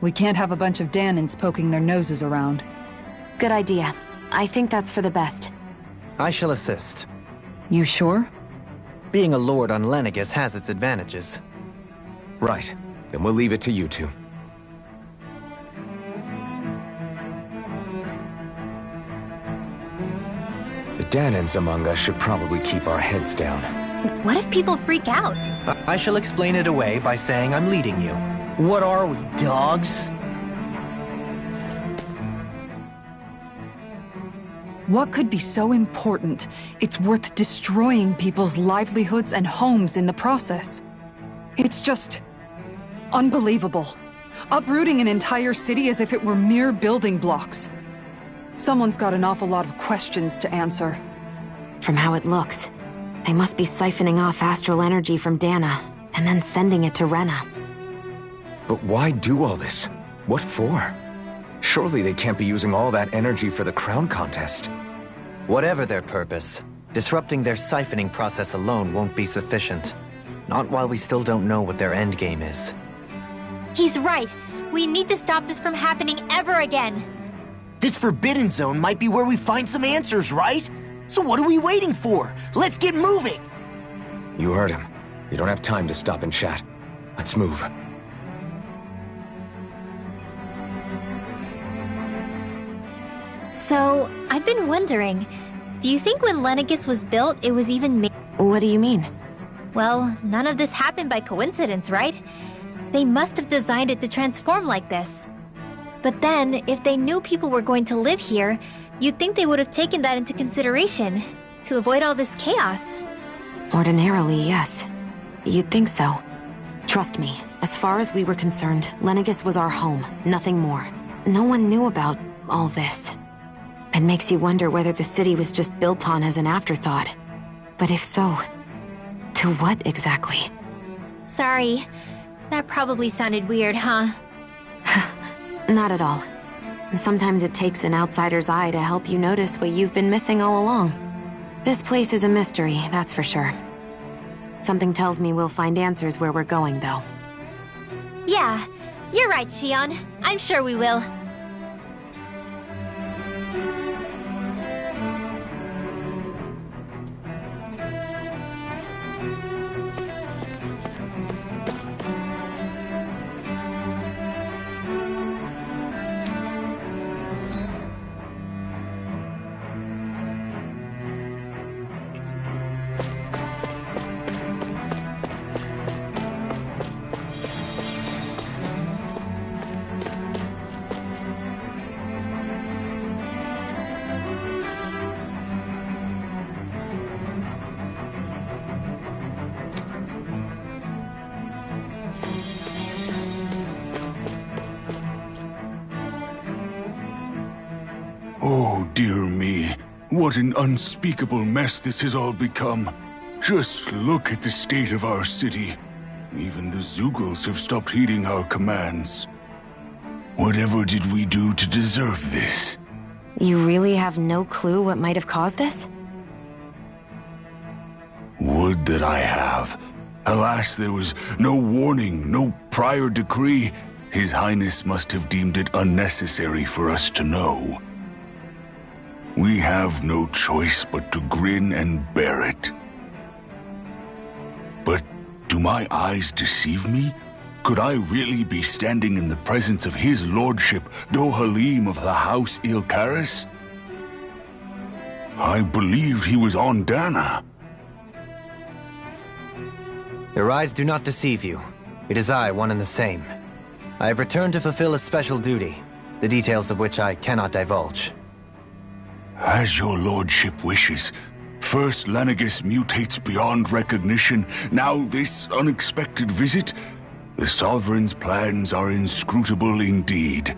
We can't have a bunch of Danans poking their noses around. Good idea. I think that's for the best. I shall assist. You sure? Being a lord on Lenegis has its advantages. Right. Then we'll leave it to you two. The Danans among us should probably keep our heads down. What if people freak out? I shall explain it away by saying I'm leading you. What are we, dogs? What could be so important? It's worth destroying people's livelihoods and homes in the process. It's just... unbelievable. Uprooting an entire city as if it were mere building blocks. Someone's got an awful lot of questions to answer. From how it looks, they must be siphoning off astral energy from Dana, and then sending it to Rena. But why do all this? What for? Surely they can't be using all that energy for the crown contest. Whatever their purpose, disrupting their siphoning process alone won't be sufficient. Not while we still don't know what their endgame is. He's right. We need to stop this from happening ever again. This Forbidden Zone might be where we find some answers, right? So what are we waiting for? Let's get moving! You heard him. We don't have time to stop and chat. Let's move. So, I've been wondering, do you think when Lenegis was built, it was even made? What do you mean? Well, none of this happened by coincidence, right? They must have designed it to transform like this. But then, if they knew people were going to live here, you'd think they would have taken that into consideration, to avoid all this chaos. Ordinarily, yes. You'd think so. Trust me, as far as we were concerned, Lenegis was our home, nothing more. No one knew about all this. It makes you wonder whether the city was just built on as an afterthought. But if so, to what exactly? Sorry. That probably sounded weird, huh? Not at all. Sometimes it takes an outsider's eye to help you notice what you've been missing all along. This place is a mystery, that's for sure. Something tells me we'll find answers where we're going, though. Yeah, you're right, Shion. I'm sure we will. Oh, dear me. What an unspeakable mess this has all become. Just look at the state of our city. Even the Zeugles have stopped heeding our commands. Whatever did we do to deserve this? You really have no clue what might have caused this? Would that I have. Alas, there was no warning, no prior decree. His Highness must have deemed it unnecessary for us to know. We have no choice but to grin and bear it. But do my eyes deceive me? Could I really be standing in the presence of his lordship, Dohalim of the House Ilkaris? I believed he was on Dana. Your eyes do not deceive you. It is I, one and the same. I have returned to fulfill a special duty, the details of which I cannot divulge. As your lordship wishes. First Lenegis mutates beyond recognition, now this unexpected visit. The Sovereign's plans are inscrutable indeed.